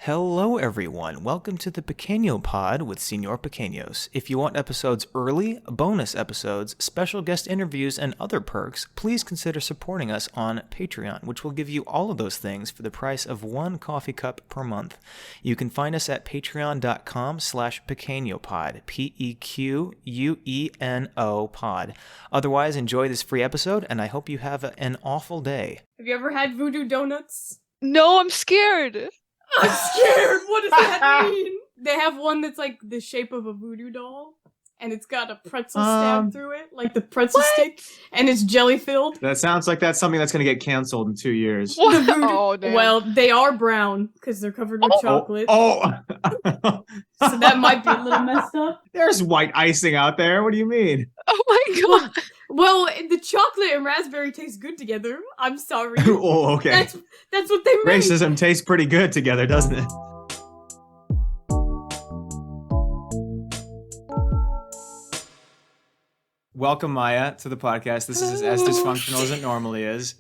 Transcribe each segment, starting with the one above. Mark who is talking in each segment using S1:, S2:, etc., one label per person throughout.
S1: Hello everyone, welcome to the PEQUENO Pod with Señor Pequeños. If you want episodes early, bonus episodes, special guest interviews, and other perks, please consider supporting us on Patreon, which will give you all of those things for the price of one coffee cup per month. You can find us at patreon.com/PEQUENOpod, PEQUENO pod. Otherwise, enjoy this free episode, and I hope you have an awful day.
S2: Have you ever had voodoo donuts?
S3: No, I'm scared.
S2: I'm scared. What does that mean? They have one that's like the shape of a voodoo doll, and it's got a pretzel stabbed through it, like the pretzel stick, and it's jelly filled.
S4: That sounds like that's something that's going to get canceled in 2 years.
S3: Oh, damn.
S2: Well, they are brown because they're covered with chocolate.
S4: Oh.
S2: So that might be a little messed up.
S4: There's white icing out there. What do you mean?
S3: Oh my god.
S2: Well, the chocolate and raspberry taste good together. I'm sorry.
S4: Oh, okay.
S2: That's what they make.
S4: Racism tastes pretty good together, doesn't it? Welcome, Maya, to the podcast. This is as dysfunctional as it normally is.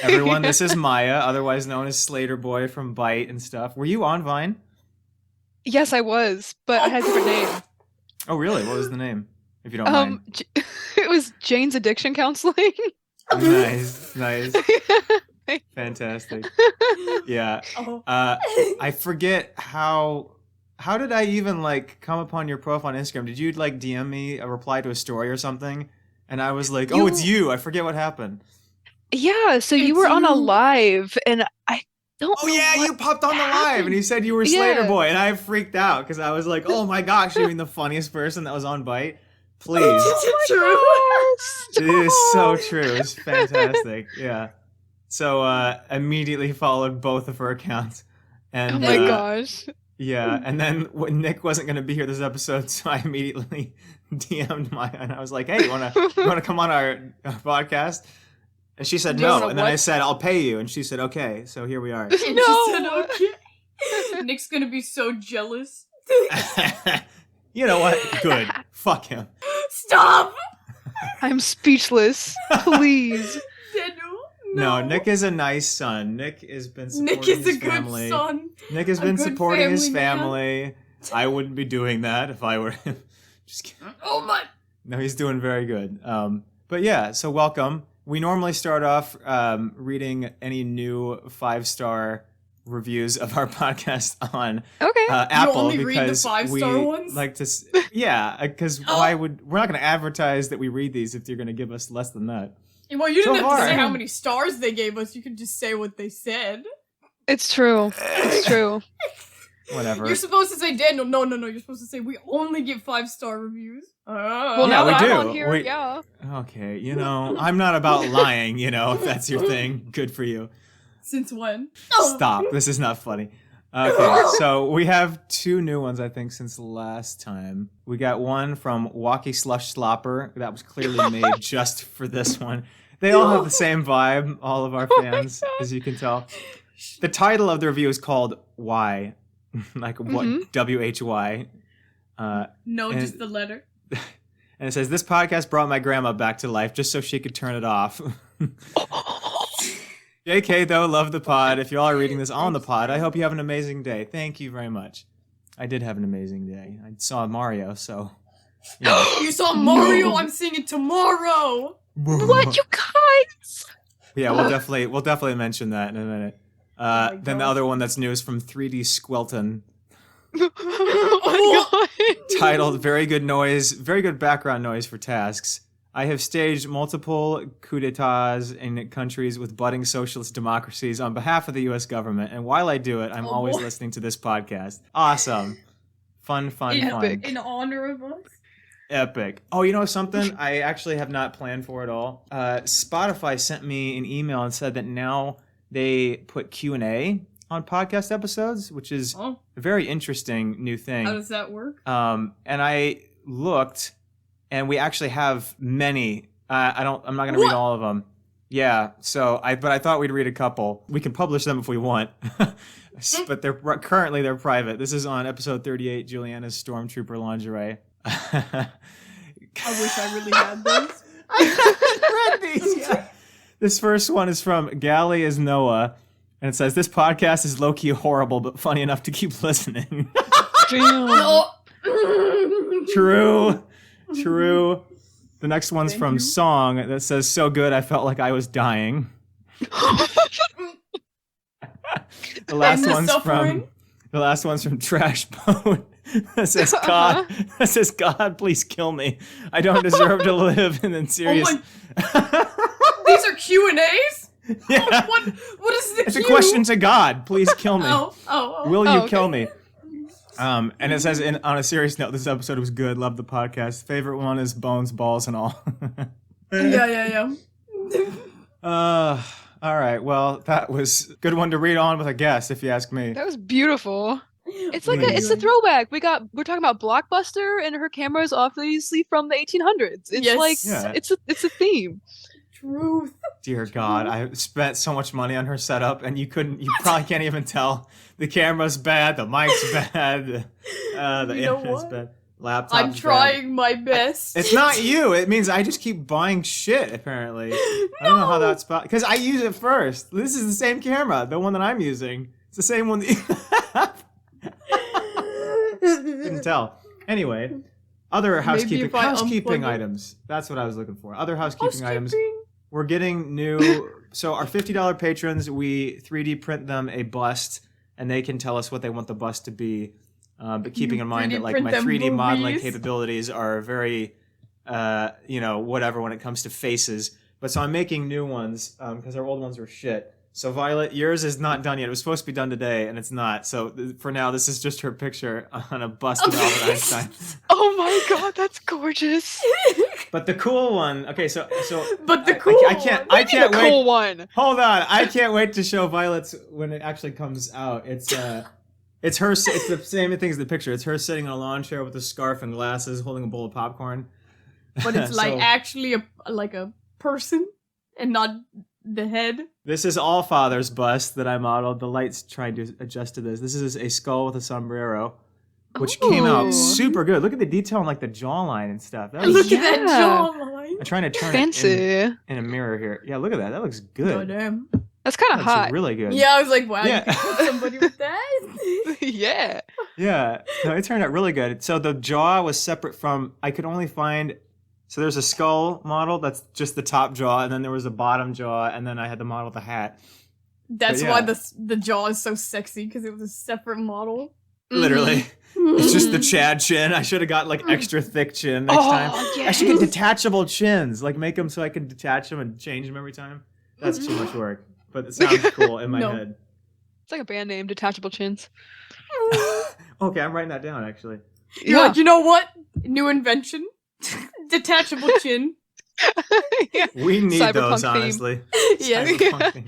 S4: Everyone, this is Maya, otherwise known as Slater Boy from Bite and stuff. Were you on Vine?
S3: Yes, I was, but I had a different name.
S4: Oh, really? What was the name? If you don't mind.
S3: It was Jane's Addiction Counseling.
S4: Nice. Fantastic. Yeah. I forget how did I even come upon your profile on Instagram? Did you DM me a reply to a story or something? And I was like, oh, it's you. I forget what happened.
S3: Yeah, so you were on a live and I don't know.
S4: Oh yeah, you popped on the live and you said you were Slater Boy and I freaked out because I was like, oh my gosh, you mean the funniest person that was on Bite? Please.
S3: Oh
S4: it is so true. It's fantastic. Yeah. So immediately followed both of her accounts. And
S3: oh my gosh.
S4: Yeah, and then when Nick wasn't going to be here this episode, so I immediately DM'd Maya and I was like, hey, you want to come on our podcast? And she said no, and then I said, I'll pay you. And she said, okay, so here we are.
S2: And she said, okay. Nick's going to be so jealous.
S4: You know what? Good. Fuck him.
S2: Stop!
S3: I'm speechless. Please.
S4: No, Nick is a nice son. Nick has been supporting his family.
S2: Good son.
S4: Nick has been supporting his family. I wouldn't be doing that if I were him. Just kidding.
S2: Oh my.
S4: No, he's doing very good. But yeah, so welcome. We normally start off reading any new 5-star reviews of our podcast on Apple.
S2: You only
S4: because
S2: read the 5-star ones?
S4: Like to, yeah, because we're not going to advertise that we read these if you're going to give us less than that.
S2: Well, you didn't have to say how many stars they gave us. You could just say what they said.
S3: It's true. It's true.
S4: Whatever.
S2: You're supposed to say, Daniel, no. You're supposed to say, we only give 5-star reviews.
S3: Well,
S4: yeah,
S3: now
S4: we
S3: that
S4: do.
S3: I'm on here, yeah.
S4: Okay, I'm not about lying, if that's your thing. Good for you.
S2: Since when?
S4: Stop. This is not funny. Okay, so we have 2 new ones, I think, since last time. We got one from Walkie Slush Slopper. That was clearly made just for this one. They all have the same vibe, all of our fans, as you can tell. The title of the review is called Why. What? W-H-Y.
S2: Just the letter.
S4: And it says, this podcast brought my grandma back to life just so she could turn it off. JK, though, love the pod. If you all are reading this on the pod, I hope you have an amazing day. Thank you very much. I did have an amazing day. I saw Mario, so...
S2: You saw Mario? No. I'm seeing it tomorrow!
S3: What, you guys?
S4: Yeah, we'll definitely mention that in a minute. Then the other one that's new is from 3D Squelton.
S3: Oh my god.
S4: Titled, very good background noise for tasks. I have staged multiple coups d'etats in countries with budding socialist democracies on behalf of the U.S. government, and while I do it, I'm always listening to this podcast. Awesome. Fun.
S2: In honor of us?
S4: Epic. Oh, you know something? I actually have not planned for it all. Spotify sent me an email and said that now they put Q&A on podcast episodes, which is a very interesting new thing.
S2: How does that work?
S4: And I looked, and we actually have many. I'm not going to read all of them. Yeah. So but I thought we'd read a couple. We can publish them if we want, but they're private. This is on episode 38, Julianna's Stormtrooper lingerie.
S2: I wish I really had those.
S4: I read these. Yeah. This first one is from Galley is Noah. And it says, this podcast is low-key horrible, but funny enough to keep listening.
S3: Damn.
S4: True. The next one's
S2: Thank
S4: from
S2: you.
S4: Song that says, so good I felt like I was dying. The last one's from Trash Boat. That says, God, please kill me. I don't deserve to live. And then serious.
S2: These are Q&As?
S4: Yeah.
S2: What is the
S4: It's
S2: Q?
S4: a question to God. Please kill me.
S2: Oh.
S4: Will you
S3: okay.
S4: kill me? And it says, on a serious note, this episode was good. Love the podcast. Favorite one is bones, balls, and all.
S2: Yeah.
S4: All right. Well, that was a good one to read on with a guest, if you ask me.
S3: That was beautiful. It's like
S4: Please.
S3: it's a throwback. We're talking about Blockbuster, and her camera is obviously from the 1800s. It's
S2: Yes.
S3: like
S4: Yeah.
S3: it's a theme.
S2: Truth.
S4: Dear God, I spent so much money on her setup, and you probably can't even tell. The camera's bad, the mic's bad, the
S2: You know
S4: internet's
S2: what?
S4: bad, laptop's
S2: I'm
S4: bad.
S2: trying my best.
S4: It's not you. It means I just keep buying shit, apparently. I don't know how that's because I use it first. This is the same camera, the one that I'm using. It's the same one that you have. Couldn't tell. Anyway, other housekeeping
S2: if I unplug it.
S4: items. That's what I was looking for. Other housekeeping items.
S2: Housekeeping.
S4: We're getting new. So our $50 patrons, we 3D print them a bust, and they can tell us what they want the bust to be. But keeping in mind
S2: 3D
S4: that like
S2: print
S4: my
S2: them
S4: 3D modeling
S2: boobies.
S4: capabilities are very, whatever when it comes to faces. But so I'm making new ones because our old ones were shit. So Violet, yours is not done yet. It was supposed to be done today, and it's not. So for now, this is just her picture on a bust of Albert Einstein.
S3: Oh my god, that's gorgeous.
S4: But the cool one. Okay, so.
S2: But the
S4: I-
S2: cool
S4: I can't. I can't
S3: the
S4: wait.
S3: cool one.
S4: Hold on, I can't wait to show Violet's when it actually comes out. It's her. It's the same thing as the picture. It's her sitting on a lawn chair with a scarf and glasses, holding a bowl of popcorn.
S2: But it's like
S4: So,
S2: actually a person and not the head.
S4: this is Allfather's bust that I modeled. The light's trying to adjust to this. This is a skull with a sombrero, which came out
S3: Ooh.
S4: super good. Look at the detail on like the jawline and stuff. That was,
S2: Look at that
S3: Yeah.
S2: jawline.
S4: I'm trying to turn
S3: Fancy.
S4: it in a mirror here. Yeah, look at that. That looks good.
S2: Goddamn.
S3: That's kind
S4: That
S3: of
S4: looks
S3: hot.
S4: really good.
S2: Yeah, I was like, wow,
S4: Yeah.
S2: you could put somebody with that?
S3: Yeah.
S4: Yeah, no, it turned out really good. So the jaw was separate from, I could only find, so there's a skull model, that's just the top jaw, and then there was a bottom jaw, and then I had the model with the hat.
S2: That's
S4: But
S2: why
S4: yeah.
S2: the jaw is so sexy, because it was a separate model.
S4: Literally. It's just the
S3: Mhm.
S4: Chad chin. I should have got like extra thick chin next
S3: Oh,
S4: time.
S3: yes.
S4: I should get detachable chins, like make them so I can detach them and change them every time. That's too much work, but it sounds cool in my
S2: No.
S4: head.
S3: It's like a band name, Detachable Chins.
S4: Okay, I'm writing that down actually.
S2: You're like, you know what? New invention. Detachable chin.
S3: Yeah.
S4: We need
S3: Cyberpunk
S4: those,
S3: theme.
S4: honestly.
S2: Yes.
S4: Cyberpunk theme.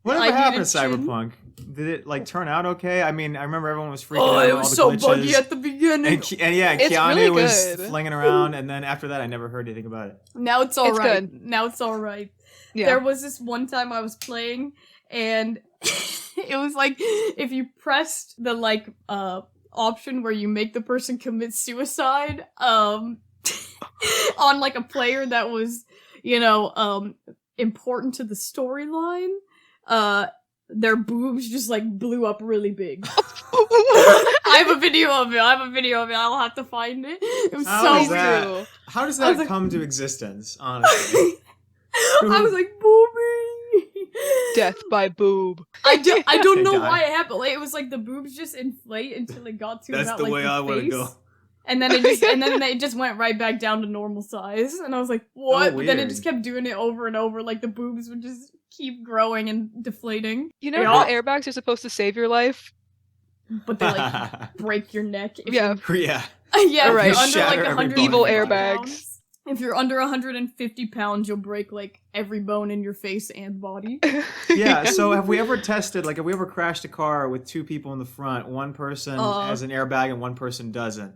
S4: Whatever
S2: I need
S4: happened
S2: a
S4: to
S2: chin.
S4: Cyberpunk? Did it like turn out okay? I mean, I remember everyone was freaking
S2: Oh,
S4: out.
S2: it
S4: about
S2: was
S4: all
S2: so
S4: the
S2: buggy
S4: glitches.
S2: at the beginning.
S4: And yeah,
S3: It's
S4: Keanu
S3: really
S4: was
S3: good.
S4: flinging around, and then after that, I never heard anything about it.
S2: Now it's all
S3: It's
S2: right.
S3: good.
S2: Now it's all right.
S3: Yeah.
S2: There was this one time I was playing, and it was like if you pressed the like option where you make the person commit suicide on like a player that was, important to the storyline, their boobs just like blew up really big. I have a video of it. I'll have to find it. It was
S4: How
S2: so
S4: is
S2: weird.
S4: that? How does
S2: I was
S4: that
S2: like-
S4: come to existence, honestly?
S2: I was like, booby.
S3: Death by boob.
S2: I don't
S4: They
S2: know
S4: die.
S2: why it happened. Like, it was like the boobs just inflate until it got to
S4: That's
S2: about
S4: the
S2: like
S4: way
S2: the
S4: I want to
S2: face.
S4: go.
S2: And then it just went right back down to normal size. And I was like, what? But then it
S4: weird.
S2: just kept doing it over and over. Like the boobs would just keep growing and deflating.
S3: You know
S2: Yeah.
S3: how airbags are supposed to save your life?
S2: But they like break your neck. If
S3: Yeah.
S4: Yeah.
S2: yeah, if
S3: Right.
S2: you're under
S4: Shatter
S2: like
S4: every
S2: 100
S4: bone.
S3: Evil
S4: Evil
S3: airbags.
S2: If you're under 150 pounds, you'll break like every bone in your face and body.
S4: Yeah, so have we ever crashed a car with two people in the front, one person has an airbag and one person doesn't?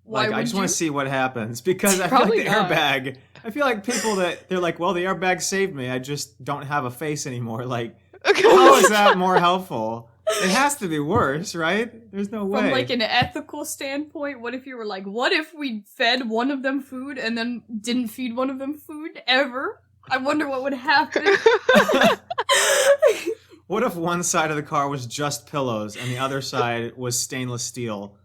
S2: Why
S4: Like, I
S2: would
S4: just want
S2: you?
S4: to see what happens, because I feel
S3: Probably
S4: like the
S3: not.
S4: airbag, I feel like people that, they're like, well, the airbag saved me, I just don't have a face anymore. Like, how is that more helpful? It has to be worse, right? There's no way.
S2: From like an ethical standpoint, what if you were like, what if we fed one of them food and then didn't feed one of them food ever? I wonder what would happen.
S4: What if one side of the car was just pillows and the other side was stainless steel?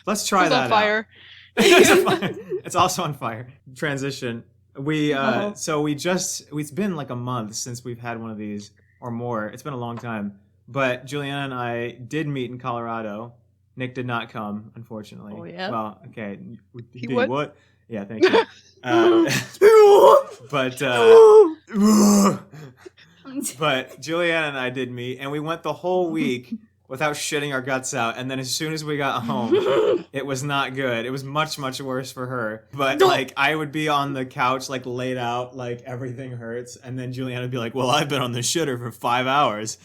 S4: Let's try that
S3: on fire.
S4: It's also on fire. Transition. So it's been like a month since we've had one of these or more. It's been a long time. But Juliana and I did meet in Colorado. Nick did not come, unfortunately.
S2: Oh, yeah?
S4: Well, okay.
S3: He
S4: did
S3: would?
S4: what? Yeah, thank you. But Juliana and I did meet, and we went the whole week without shitting our guts out. And then as soon as we got home, it was not good. It was much, much worse for her. But like, I would be on the couch, like laid out, like everything hurts. And then Juliana would be like, well, I've been on the shitter for 5 hours.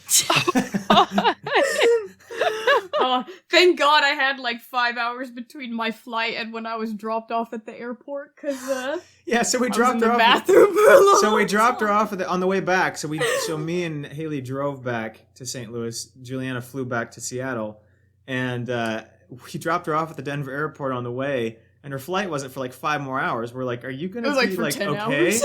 S2: Thank God I had like 5 hours between my flight and when I was dropped off at the airport, because
S4: yeah, so we
S2: I was
S4: dropped
S2: in
S4: her
S2: the
S4: off.
S2: bathroom for a long
S4: So we dropped her
S2: time.
S4: off on the way back. So me and Haley drove back to St. Louis. Juliana flew back to Seattle, and we dropped her off at the Denver airport on the way. And her flight wasn't for like 5 more hours. We're like, "Are you gonna
S2: It was like
S4: be
S2: for
S4: like
S2: 10
S4: okay?"
S2: hours.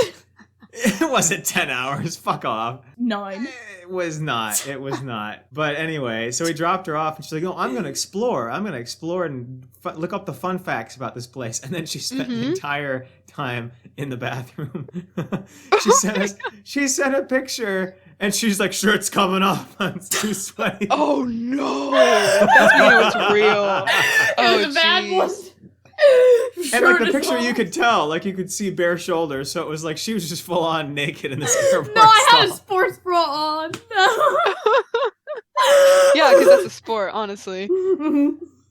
S4: It wasn't 10 hours. Fuck off.
S2: 9.
S4: It was not. It was not. But anyway, so we dropped her off, and she's like, "Oh, I'm gonna explore. I'm gonna explore and look up the fun facts about this place." And then she spent the entire time in the bathroom. She sent a picture, and she's like, "Shirt's coming off. I'm too sweaty."
S3: Oh no! That's when you know it's real.
S2: It was a bad one.
S4: And like the
S2: Shirt is
S4: picture, you
S2: off.
S4: could tell, like you could see bare shoulders. So it was like she was just full on naked in this airport.
S2: No, I had a
S4: stall.
S2: sports bra on. No.
S3: Yeah, because that's a sport, honestly.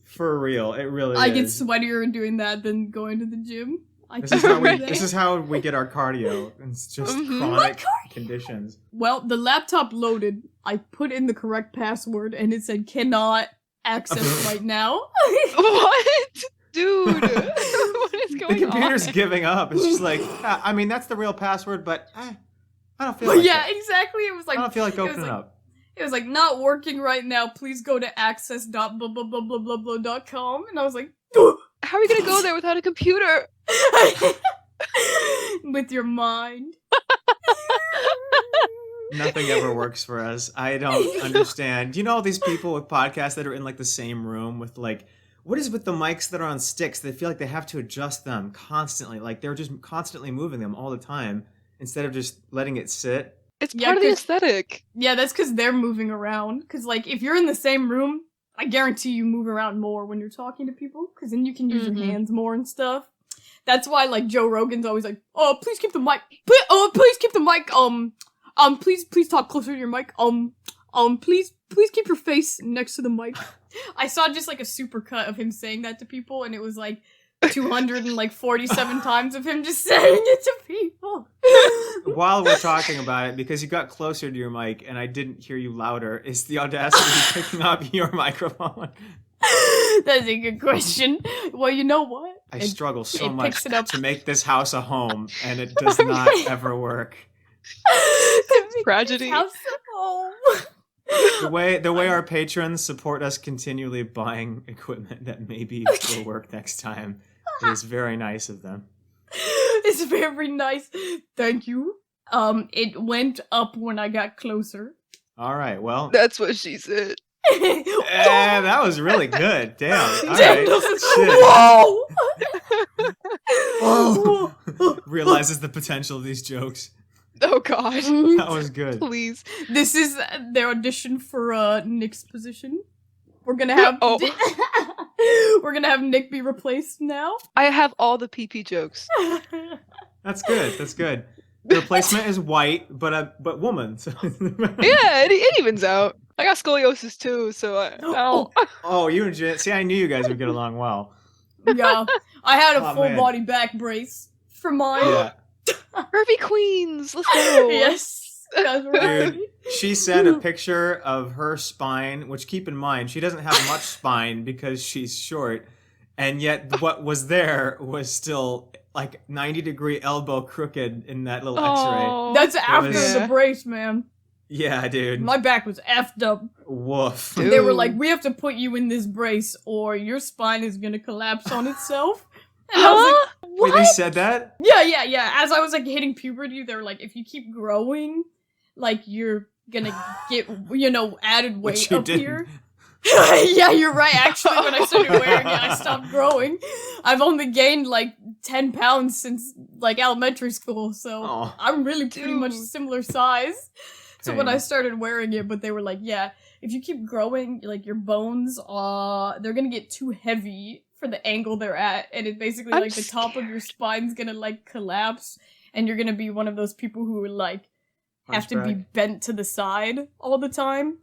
S4: For real, it really
S2: I
S4: is.
S2: get sweatier doing that than going to the gym.
S4: This is how we.
S3: Right.
S4: This is how we get our cardio. It's just
S3: Mhm.
S4: chronic conditions.
S2: Well, the laptop loaded. I put in the correct password and it said cannot access right now.
S3: What? Dude, what is
S4: The
S3: going
S4: computer's
S3: on?
S4: giving up. It's just like, I mean, that's the real password, but I don't feel
S2: But
S4: like
S2: yeah,
S4: it.
S2: exactly. It was like
S4: I don't feel like
S2: it was
S4: opening
S2: like-
S4: up.
S2: It was like not working right now. Please go to access.blah.com. And I was like,
S3: How are we gonna go there without a computer?
S2: with your mind.
S4: Nothing ever works for us. I don't understand. You know all these people with podcasts that are in like the same room with like, what is with the mics that are on sticks? They feel like they have to adjust them constantly. Like they're just constantly moving them all the time instead of just letting it sit.
S3: It's
S2: Yeah,
S3: part of the
S2: 'cause-
S3: aesthetic.
S2: Yeah, that's because they're moving around. Because, like, if you're in the same room, I guarantee you move around more when you're talking to people. Because then you can use
S3: Mhm.
S2: your hands more and stuff. That's why, like, Joe Rogan's always like, "Oh, please keep the mic. Please keep the mic. Please talk closer to your mic. Please keep your face next to the mic." I saw just like a super cut of him saying that to people, and it was like 247 times of him just saying it to people.
S4: While we're talking about it, because you got closer to your mic and I didn't hear you louder, is the audacity picking up your microphone?
S2: That's a good question. Well, you know what?
S4: I struggle so
S2: it
S4: much
S2: picks it up.
S4: to make this house a home, and it does not ever work.
S3: Tragedy.
S2: House of home.
S4: The way our patrons support us continually buying equipment that maybe will work next time is very nice of them.
S2: It's very nice. Thank you. It went up when I got closer.
S4: All right, well,
S3: That's what she said.
S4: that was really good. Damn. All
S2: Damn,
S4: right.
S2: those-
S4: Shit.
S2: Whoa!
S4: Realizes the potential of these jokes.
S3: Oh god.
S4: That was good.
S3: Please.
S2: This is their audition for Nick's position. We're gonna have we're gonna have Nick be replaced now.
S3: I have all the PP jokes.
S4: That's good. That's good. The replacement is white, but woman. So
S3: Yeah, it evens out. I got scoliosis too, so I don't.
S4: Oh, you and Jen. See, I knew you guys would get along well.
S2: Yeah, I had a
S4: Oh,
S2: full
S4: man.
S2: body back brace for mine.
S4: Yeah.
S3: Curvy queens, let's go.
S2: Yes, guys were
S4: Dude, she sent a picture of her spine, which keep in mind, she doesn't have much spine because she's short, and yet what was there was still like 90-degree elbow crooked in that little x-ray.
S3: Oh,
S2: That's after
S4: was-
S2: the brace, man.
S4: Yeah, dude.
S2: My back was effed up.
S4: Woof.
S3: Dude.
S2: They were like, "We have to put you in this brace, or your spine is gonna collapse on itself." And I was like,
S4: Wait, they said that?
S2: Yeah. As I was like hitting puberty, they were like, "If you keep growing, like your gonna get, added weight
S4: you
S2: up
S4: didn't.
S2: here. Yeah, you're right. Actually, when I started wearing it, I stopped growing. I've only gained like 10 pounds since like elementary school, so
S4: Aw.
S2: I'm really pretty much
S3: Dude.
S2: similar size. So when I
S4: Dang.
S2: started wearing it, but they were like, yeah, if you keep growing, like your bones, they're gonna get too heavy for the angle they're at, and it basically
S3: I'm
S2: like the top of your spine's gonna like collapse, and you're gonna be one of those people who like have to be
S4: Hunchback?
S2: bent to the side all the time.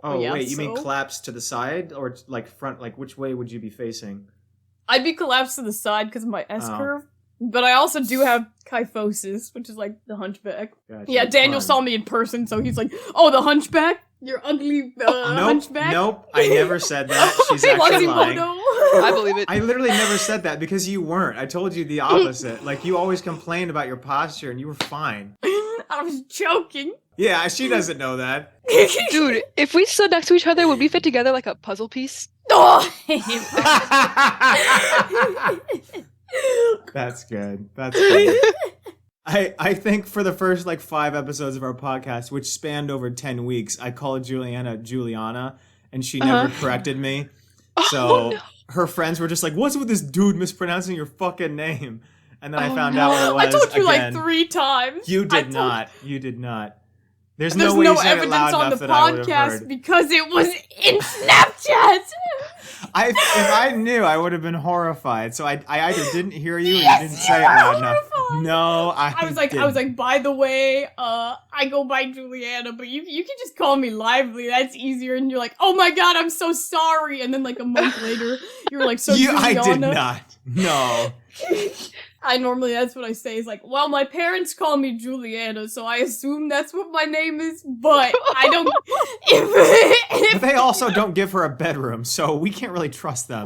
S4: Oh,
S2: yeah,
S4: wait, you mean
S2: so-
S4: collapse to the side or like front? Like, which way would you be facing?
S2: I'd be collapsed to the side because of my S
S4: Oh.
S2: curve. But I also do have kyphosis, which is like the hunchback.
S4: Gotcha.
S2: Yeah, Daniel
S4: Fun.
S2: saw me in person, so he's like, "Oh, the hunchback? You're ugly hunchback?"
S4: Nope, I never said that. She's actually lying.
S3: I believe it.
S4: I literally never said that because you weren't. I told you the opposite. Like, you always complained about your posture and you were fine.
S2: I was joking.
S4: Yeah, she doesn't know that.
S3: Dude, if we stood next to each other, would we fit together like a puzzle piece?
S2: Oh!
S4: That's good. That's good. I think for the first like 5 episodes of our podcast, which spanned over 10 weeks, I called Juliana, and she never corrected me. So her friends were just like, "What's with this dude mispronouncing your fucking name?" And then I found out what it was.
S2: I told you
S4: again.
S2: like 3 times.
S4: You
S2: I
S4: did
S2: told-
S4: not. You did not. There's
S2: There's
S4: no way
S2: no
S4: you said it
S2: evidence
S4: loud
S2: on
S4: enough
S2: the
S4: that I would have
S2: podcast
S4: heard.
S2: because it was in Snapchat.
S4: If I knew, I would have been horrified. So I either didn't hear you or
S2: Yes,
S4: you didn't
S2: you
S4: say it
S2: were
S4: loud enough.
S2: horrified.
S4: No,
S2: I was like, by the way, I go by Juliana, but you can just call me Lively. That's easier. And you're like, "Oh my god, I'm so sorry." And then like a month later, you were like, "So
S4: I
S2: Juliana."
S4: did not. No.
S2: I normally, that's what I say, is like, "Well, my parents call me Juliana, so I assume that's what my name is, but I don't."
S4: But they also don't give her a bedroom, so we can't really trust them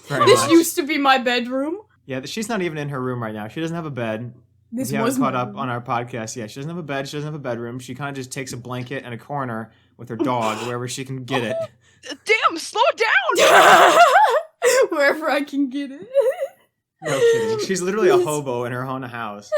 S4: very
S2: This
S4: much.
S2: used to be my bedroom.
S4: Yeah, she's not even in her room right now. She doesn't have a bed.
S2: This
S4: If you haven't
S2: was
S4: caught
S2: my
S4: up
S2: room.
S4: on our podcast, yeah, she doesn't have a bed. She doesn't have a bedroom. She kind of just takes a blanket and a corner with her dog wherever she can get it.
S3: Damn, slow down!
S2: Wherever I can get it.
S4: No kidding. She's literally a hobo in her own house.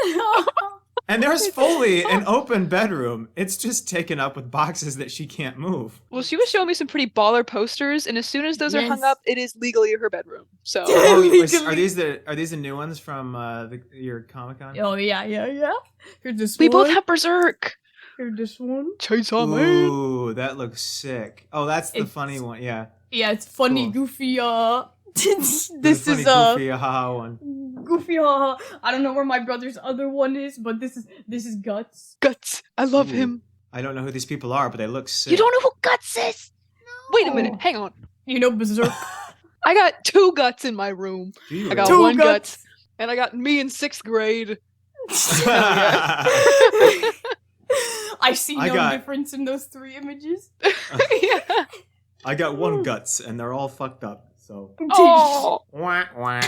S4: And there's fully an open bedroom. It's just taken up with boxes that she can't move.
S3: Well, she was showing me some pretty baller posters, and as soon as those are hung
S2: Yes.
S3: up, it is legally her bedroom. So
S4: Oh,
S2: Legally.
S4: are these the new ones from your Comic-Con?
S2: Oh, yeah. Here's this
S3: we
S2: one.
S3: both have Berserk.
S2: Here's this one.
S3: Chainsaw Man.
S4: Ooh, that looks sick. Oh, that's the
S2: It's-
S4: funny one. Yeah.
S2: Yeah, it's funny,
S4: Cool.
S2: goofy, this
S4: The
S2: is,
S4: funny, goofy, haha one.
S2: goofy, haha. I don't know where my brother's other one is, but this is Guts.
S3: Guts. I love
S4: Ooh.
S3: him.
S4: I don't know who these people are, but they look sick.
S3: You don't know who Guts is? Wait a minute.
S2: No.
S3: Hang on.
S2: You know Berserk.
S3: I got 2 Guts in my room,
S4: Do you
S3: I got
S4: really?
S3: one Guts. and I got me in 6th grade.
S2: I see
S4: I
S2: no
S4: got-
S2: difference in those 3 images.
S3: Yeah.
S4: I got one guts, and they're all fucked up. So.
S3: Oh.
S4: Wah, wah.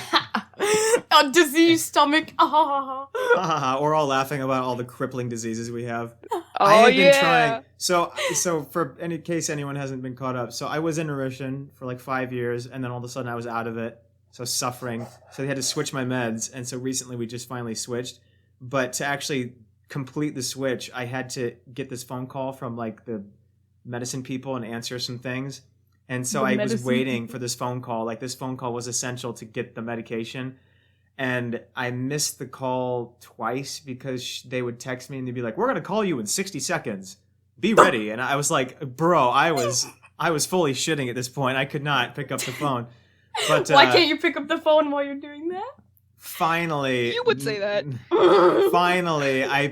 S2: A diseased stomach.
S4: We're all laughing about all the crippling diseases we have.
S3: Oh
S4: I have
S3: yeah.
S4: been trying. So for any case anyone hasn't been caught up, so I was in remission for like 5 years, and then all of a sudden I was out of it. So suffering. So they had to switch my meds, and so recently we just finally switched. But to actually complete the switch, I had to get this phone call from like the medicine people and answer some things. And so
S2: The
S4: I was
S2: medicine
S4: waiting
S2: people.
S4: for this phone call. Like this phone call was essential to get the medication. And I missed the call twice because they would text me and they'd be like, "We're going to call you in 60 seconds. Be ready." And I was like, bro, I was fully shitting at this point. I could not pick up the phone. But
S2: Why can't you pick up the phone while you're doing that?
S4: finally,
S3: You would say that.
S4: Finally, I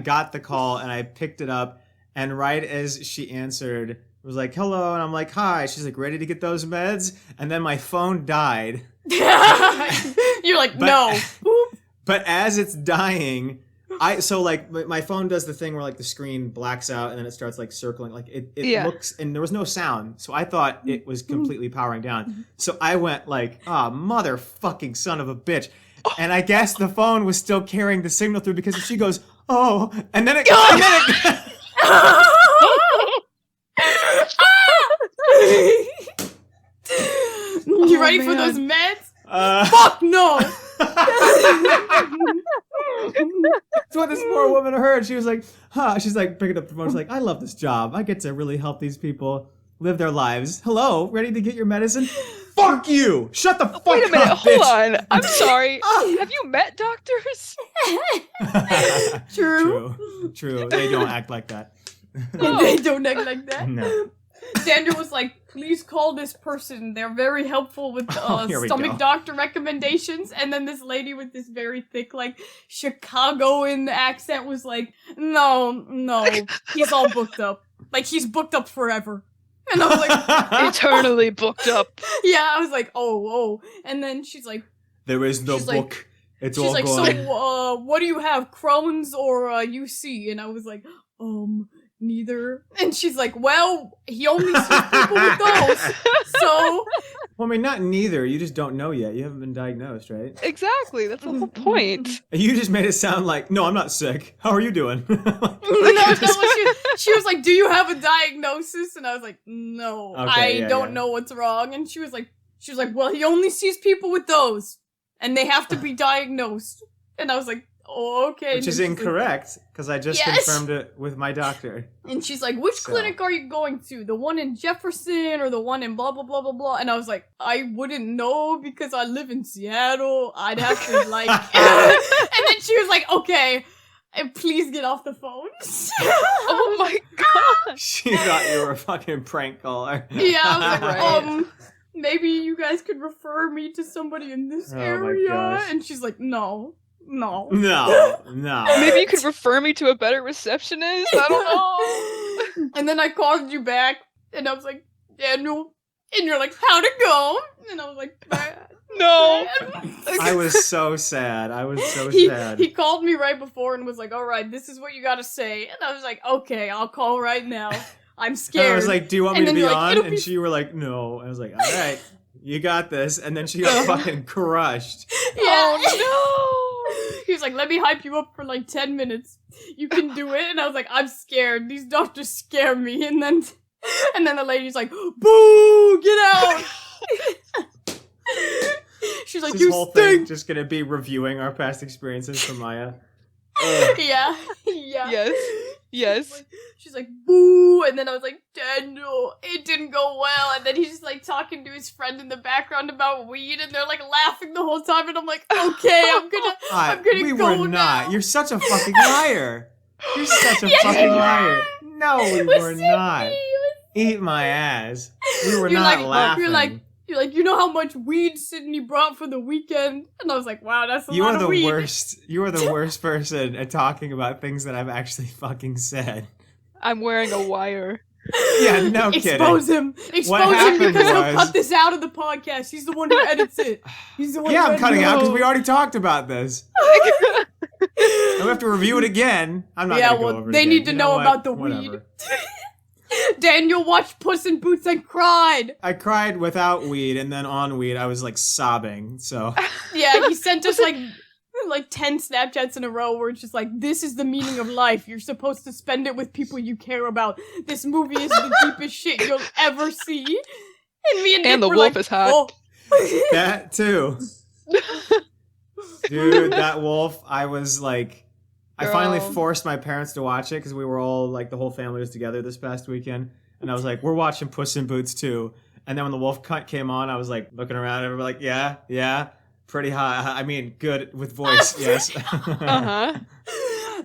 S4: got the call and I picked it up, and right as she answered, it was like, "Hello," and I'm like, "Hi." She's like, "Ready to get those meds?" And then my phone died.
S2: You're like,
S4: But-
S2: no. Boop.
S4: But as it's dying, my phone does the thing where like the screen blacks out and then it starts like circling, like it
S3: Yeah.
S4: looks, and there was no sound, so I thought it was completely powering down. So I went like, motherfucking son of a bitch. And I guess the phone was still carrying the signal through because she goes, "Oh," and then it
S2: You ready for
S3: man.
S2: those meds?
S4: uh,
S2: Fuck no!
S4: That's what this poor woman heard. She was like, huh. She's like picking up the phone. She's like, I love this job. I get to really help these people live their lives. Hello, ready to get your medicine? Fuck you! Shut the fuck up,
S3: Wait a minute,
S4: bitch.
S3: hold on. I'm sorry. Have you met doctors?
S4: True. They don't act like that.
S2: They don't act like that.
S4: No.
S2: Daniel was like, please call this person. They're very helpful with
S4: Here we
S2: stomach
S4: go.
S2: doctor recommendations. And then this lady with this very thick, like, Chicagoan accent was like, no, he's all booked up. Like, he's booked up forever. And I was like,
S3: Eternally booked up.
S2: yeah, I was like, oh. And then she's like,
S4: There is no
S2: She's like-
S4: book. It's all gone.
S2: so, what do you have, Crohn's or UC? And I was like, neither. And she's like, well, he only sees people with those. So,
S4: Well, I mean, not neither. You just don't know yet. You haven't been diagnosed, right?
S3: Exactly. That's the whole point.
S4: You just made it sound like, no, I'm not sick. How are you doing?
S2: no, she was like, do you have a diagnosis? And I was like, no,
S4: Okay,
S2: I don't know what's wrong. And she was like, well, he only sees people with those, and they have to be diagnosed. And I was like, oh, okay.
S4: Which
S2: And
S4: is
S2: then she's like-
S4: incorrect, because I just
S2: Yes.
S4: confirmed it with my doctor.
S2: And she's like, which
S4: So.
S2: clinic are you going to? The one in Jefferson or the one in blah, blah, blah, blah, blah? And I was like, I wouldn't know because I live in Seattle. I'd have to, like... And then she was like, okay, please get off the phone.
S3: Oh my god.
S4: She thought you were a fucking prank caller.
S2: Yeah, I was like,
S3: Right.
S2: maybe you guys could refer me to somebody in this
S4: Oh my
S2: area.
S4: gosh.
S2: And she's like, no.
S4: No.
S3: Maybe you could refer me to a better receptionist? I don't know.
S2: And then I called you back, and I was like, Daniel, and you're like, how'd it go? And I was like, bad.
S3: No.
S4: I was so sad.
S2: He
S4: sad.
S2: called me right before and was like, all right, this is what you gotta say. And I was like, okay, I'll call right now. I'm
S4: And
S2: scared.
S4: I was like, do you want
S2: And
S4: me to
S2: then
S4: be
S2: you're like,
S4: on?
S2: "It'll
S4: And
S2: be
S4: she were like, no. I was like, all right, you got this. And then she got fucking crushed.
S2: yeah.
S3: Oh
S2: He was like, let me hype you up for like 10 minutes. You can do it. And I was like, I'm scared. These doctors scare me. And then the lady's like, boo, get out. She's like,
S4: This
S2: you
S4: whole thing
S2: stink.
S4: just gonna be reviewing our past experiences from Maya.
S2: Yeah.
S3: Yes.
S2: She's like, boo. And then I was like, Daniel, it didn't go well. And then he's just like talking to his friend in the background about weed. And they're like laughing the whole time. And I'm like, okay, I'm gonna
S4: We
S2: go
S4: were
S2: now.
S4: not. You're such a fucking liar. You're such a fucking liar. No, we were not. Eat my ass. We were
S2: You're
S4: not
S2: like,
S4: laughing.
S2: You're like, you know how much weed Sydney brought for the weekend? And I was like, wow, that's a
S4: You
S2: lot
S4: are
S2: of
S4: the
S2: weed.
S4: worst. You are the worst person at talking about things that I've actually fucking said.
S3: I'm wearing a wire.
S4: Yeah, no kidding.
S2: Expose him. Expose him
S4: happened
S2: because he'll
S4: was-
S2: cut this out of the podcast. He's the one who edits it. He's the one
S4: Yeah,
S2: who
S4: I'm cutting out because we
S2: edits
S4: already talked about this. And we have to review it again. I'm not
S2: Yeah,
S4: gonna go
S2: well,
S4: over it
S2: they
S4: again.
S2: need to
S4: You
S2: know
S4: what?
S2: about the
S4: Whatever.
S2: weed. Daniel watched Puss in Boots and cried.
S4: I cried without weed, and then on weed, I was like sobbing. So
S2: Yeah, he sent us like 10 Snapchats in a row where it's just like, this is the meaning of life. You're supposed to spend it with people you care about. This movie is the deepest shit you'll ever see. And me and Nick
S3: the
S2: were
S3: wolf
S2: like,
S3: is hot.
S2: Oh.
S4: that too, dude. That wolf. I was like, I finally
S3: Girl.
S4: forced my parents to watch it because we were all like the whole family was together this past weekend, and I was like, we're watching Puss in Boots too. And then when the wolf cut came on, I was like looking around, and everybody like, yeah, pretty hot. I mean, good with voice, yes.
S3: Uh-huh.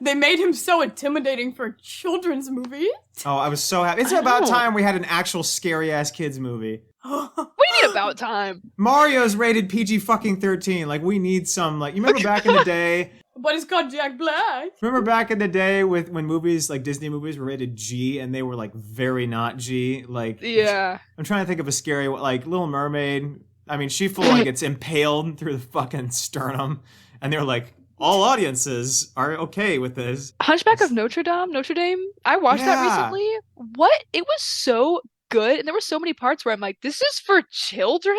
S2: They made him so intimidating for a children's movie.
S4: Oh, I was so happy. It's
S3: I
S4: about
S3: know.
S4: time we had an actual scary ass kids movie.
S3: What do you mean about time?
S4: Mario's rated PG fucking 13. Like, we need some, like, you remember back in the day?
S2: But it's called Jack Black.
S4: Remember back in the day when movies, like Disney movies were rated G and they were like very not G? Like,
S3: Yeah.
S4: I'm trying to think of a scary one, like Little Mermaid. I mean, she full like gets impaled through the fucking sternum, and they're like, all audiences are okay with this.
S3: Hunchback of Notre Dame. I watched that
S4: Yeah.
S3: recently. What? It was so good, and there were so many parts where I'm like, this is for children?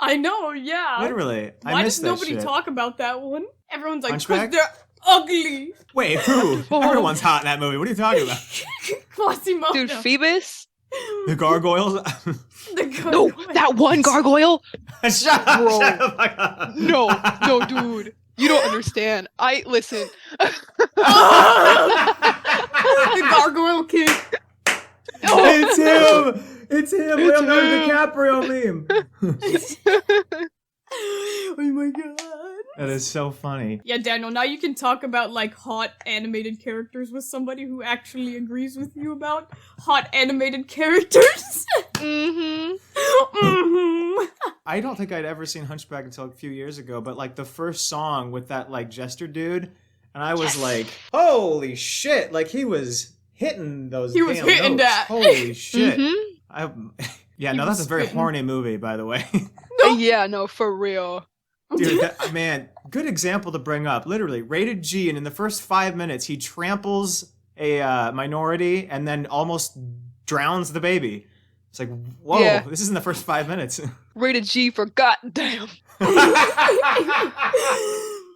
S2: I know, yeah.
S4: Literally, I
S2: Why
S4: missed
S2: does
S4: that
S2: nobody
S4: shit.
S2: talk about that one? Everyone's like, 'cause
S4: Hunchback?
S2: they're ugly.
S4: Wait, who?
S3: Oh.
S4: Everyone's hot in that movie. What are you talking about?
S2: Quasimodo.
S3: Dude, Phoebus?
S4: The gargoyles?
S3: No, that one gargoyle?
S4: Shut up!
S3: Bro.
S4: Shut the fuck up.
S3: No, dude. You don't understand. Listen.
S2: The gargoyle king.
S4: It's him. It's him. Leonardo DiCaprio meme.
S2: Oh my god.
S4: That is so funny.
S2: Yeah, Daniel, now you can talk about, like, hot animated characters with somebody who actually agrees with you about hot animated characters.
S3: Mm-hmm.
S2: Mm-hmm.
S4: I don't think I'd ever seen Hunchback until a few years ago, but like the first song with that like jester dude, and I was like, holy shit, like he was hitting those
S2: He was
S4: damn
S2: hitting
S4: notes.
S2: that.
S4: Holy shit.
S3: Mm-hmm.
S4: Yeah,
S2: He
S4: no,
S2: was
S4: that's a very
S2: spitting.
S4: horny movie, by the way.
S3: Yeah, no, for real.
S4: Dude, man, good example to bring up. Literally, rated G, and in the first 5 minutes, he tramples a minority and then almost drowns the baby. It's like, whoa,
S3: Yeah.
S4: this is in the first 5 minutes.
S3: Rated G for goddamn.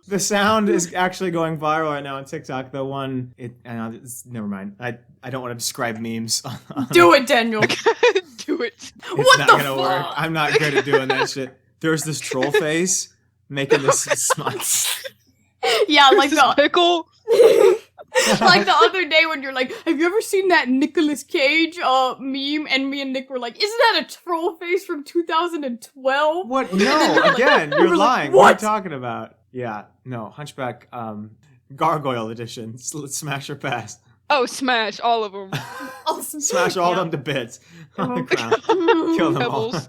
S4: The sound is actually going viral right now on TikTok. The one, never mind. I don't want to describe memes.
S2: Do it, Daniel.
S3: Do it.
S4: It's
S2: What
S4: not
S2: the
S4: gonna work.
S2: fuck?
S4: I'm not good at doing that shit. There's this troll face making this smile.
S2: Yeah, like
S3: This is
S2: the
S3: pickle.
S2: like the other day when you're like, have you ever seen that Nicolas Cage meme? And me and Nick were like, isn't that a troll face from 2012?
S4: What?
S2: then
S4: No,
S2: you're like-
S4: again,
S2: we
S4: you're
S2: were like,
S4: lying. What are you
S2: what?
S4: talking about? Yeah, no, Hunchback, Gargoyle edition. Let's smash or pass.
S3: Oh, smash all of them.
S2: Awesome.
S4: Smash all
S2: Yeah.
S4: them to bits on the
S2: Okay.
S4: ground. Kill them all.
S3: Pebbles.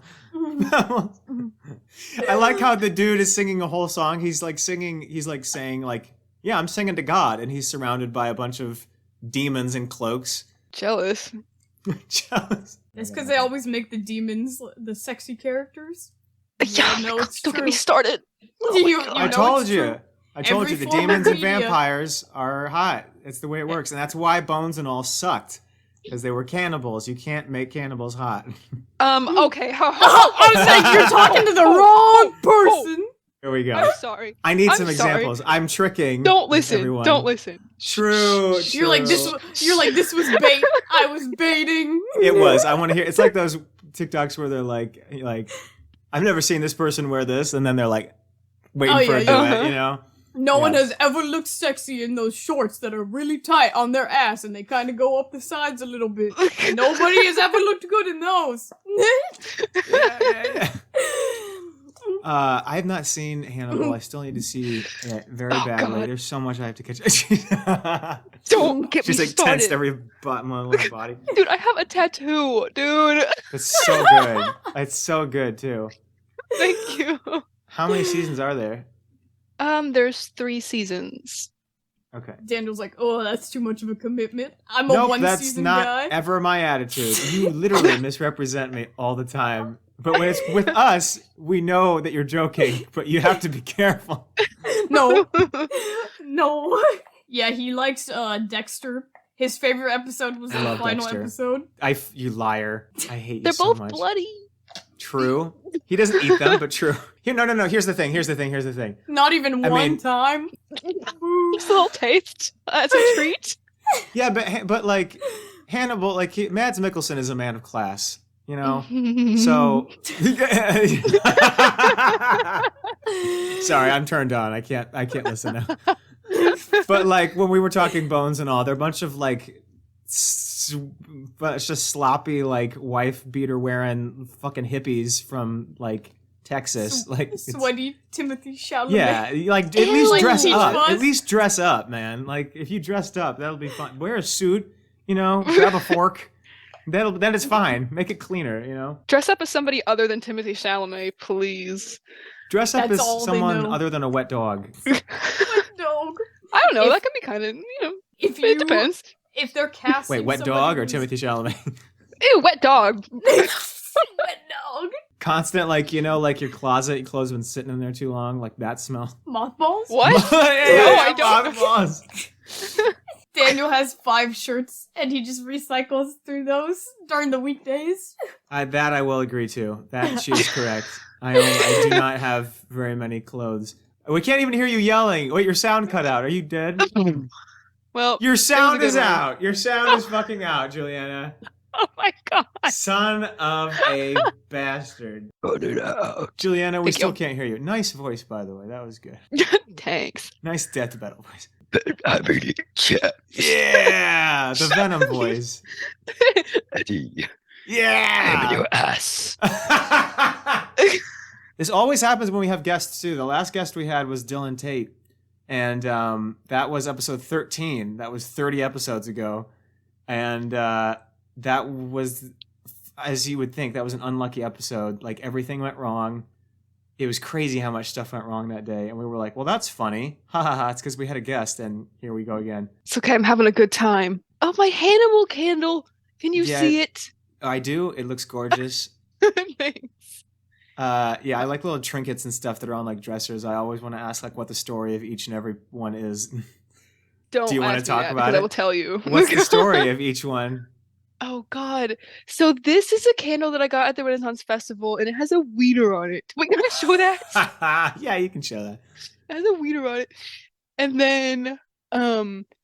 S4: I like how the dude is singing a whole song. He's like saying like, yeah, I'm singing to God, and he's surrounded by a bunch of demons in cloaks.
S3: Jealous.
S4: Jealous.
S2: It's because they always make the demons the sexy characters.
S3: Yeah,
S2: no, it's
S3: don't get
S2: true.
S3: me started. Oh my
S2: You-
S3: God.
S4: I
S2: know
S4: told
S2: it's
S4: you.
S2: true.
S4: I told
S2: Every
S4: you the
S2: form of
S4: demons and
S2: media.
S4: vampires are hot. It's the way it works, and that's why Bones and all sucked, because they were cannibals. You can't make cannibals hot.
S3: Okay.
S2: I was like, you're talking to the wrong person.
S4: Here we go.
S3: I'm sorry.
S4: I need
S3: I'm
S4: some
S3: sorry.
S4: examples. I'm tricking.
S3: Don't listen.
S4: everyone.
S3: Don't listen.
S4: True.
S2: You're like this. You're like this was bait. I was baiting.
S4: It was. I want to hear. It's like those TikToks where they're like, I've never seen this person wear this, and then they're like waiting
S2: Oh,
S4: for
S2: yeah,
S4: a duet.
S3: yeah.
S4: You know.
S2: No one
S4: Yeah.
S2: has ever looked sexy in those shorts that are really tight on their ass and they kind of go up the sides a little bit. Nobody has ever looked good in those.
S4: Yeah. I have not seen Hannibal. I still need to see it very badly.
S3: God.
S4: There's so much I have to catch.
S3: Don't get
S4: She's
S3: me
S4: like
S3: started.
S4: tensed every button on my body.
S3: Dude, I have a tattoo, dude.
S4: It's so good. It's so good too.
S3: Thank you.
S4: How many seasons are there?
S3: There's 3 seasons.
S4: Okay.
S2: Daniel's like, oh, that's too much of a commitment. I'm a
S4: Nope,
S2: one
S4: that's
S2: season
S4: not
S2: guy.
S4: ever my attitude. You literally misrepresent me all the time. But when it's with us, we know that you're joking, but you have to be careful.
S2: No, no. Yeah, he likes Dexter. His favorite episode was
S4: I
S2: the
S4: love
S2: final
S4: Dexter.
S2: episode.
S4: You liar. I hate you
S3: They're
S4: so
S3: both
S4: much.
S3: bloody.
S4: True. He doesn't eat them, but true. Here, no. Here's the thing.
S2: Not even
S4: I
S2: one
S4: mean-
S2: time.
S3: Just a little taste as a treat.
S4: Yeah, but like Hannibal, like Mads Mikkelsen is a man of class, you know. So, sorry, I'm turned on. I can't listen now. But like when we were talking Bones and all, they're a bunch of like, but it's just sloppy like wife beater wearing fucking hippies from like Texas, like it's-
S2: Sweaty Timothy Chalamet.
S4: yeah, like at
S3: Ew,
S4: least
S3: like
S4: dress
S2: Peach
S4: up.
S2: Fuzz.
S4: At least dress up, man. Like if you dressed up, that'll be fun. Wear a suit, you know. Grab a fork. That is fine. Make it cleaner, you know.
S3: Dress up as somebody other than Timothy Chalamet, please.
S4: Dress up
S2: That's
S4: as
S2: all they
S4: someone
S2: know.
S4: other than a wet dog.
S2: Dog.
S3: I don't know.
S2: If-
S3: that could be kind of,
S2: If
S3: it depends.
S2: If they're casting
S4: Wait, wet
S2: somebody
S4: dog or
S2: who's-
S4: Timothy Chalamet?
S3: Ew, wet dog.
S2: Wet dog.
S4: Constant, like you know, like your closet, your clothes been sitting in there too long, like that smell.
S2: Mothballs?
S3: What?
S4: I
S3: don't.
S2: Daniel has 5 shirts and he just recycles through those during the weekdays.
S4: That I will agree to. That she's correct. I do not have very many clothes. We can't even hear you yelling. Wait, your sound cut out. Are you dead?
S3: Well,
S4: Your sound
S3: good
S4: is
S3: one.
S4: out. Your sound is fucking out, Juliana.
S3: Oh my god.
S4: Son of a bastard.
S5: Cut it out.
S4: Juliana, we
S3: Thank
S4: still
S3: you.
S4: can't hear you. Nice voice, by the way. That was good.
S3: Thanks.
S4: Nice death battle voice.
S5: But I'm in chat.
S4: Yeah! The Venom voice.
S5: Eddie, I'm in
S4: Yeah!
S5: your ass.
S4: This always happens when we have guests, too. The last guest we had was Dylan Tate. And that was episode 13. That was 30 episodes ago. And that was, as you would think, that was an unlucky episode. Like, everything went wrong. It was crazy how much stuff went wrong that day. And we were like, well, that's funny. Ha ha ha. It's because we had a guest. And here we go again.
S3: It's okay, I'm having a good time. Oh, my Hannibal candle. Can you
S4: Yeah.
S3: see it?
S4: I do. It looks gorgeous.
S3: Thanks.
S4: Yeah, I like little trinkets and stuff that are on like dressers. I always want to ask like what the story of each and every one is.
S3: Don't
S4: Do you wanna
S3: ask me
S4: talk
S3: that,
S4: about
S3: because
S4: it?
S3: I will tell you.
S4: What's the story of each one?
S3: Oh god. So this is a candle that I got at the Renaissance Festival and it has a wiener on it. Wait, can I show that?
S4: Yeah, you can show that.
S3: It has a wiener on it. And then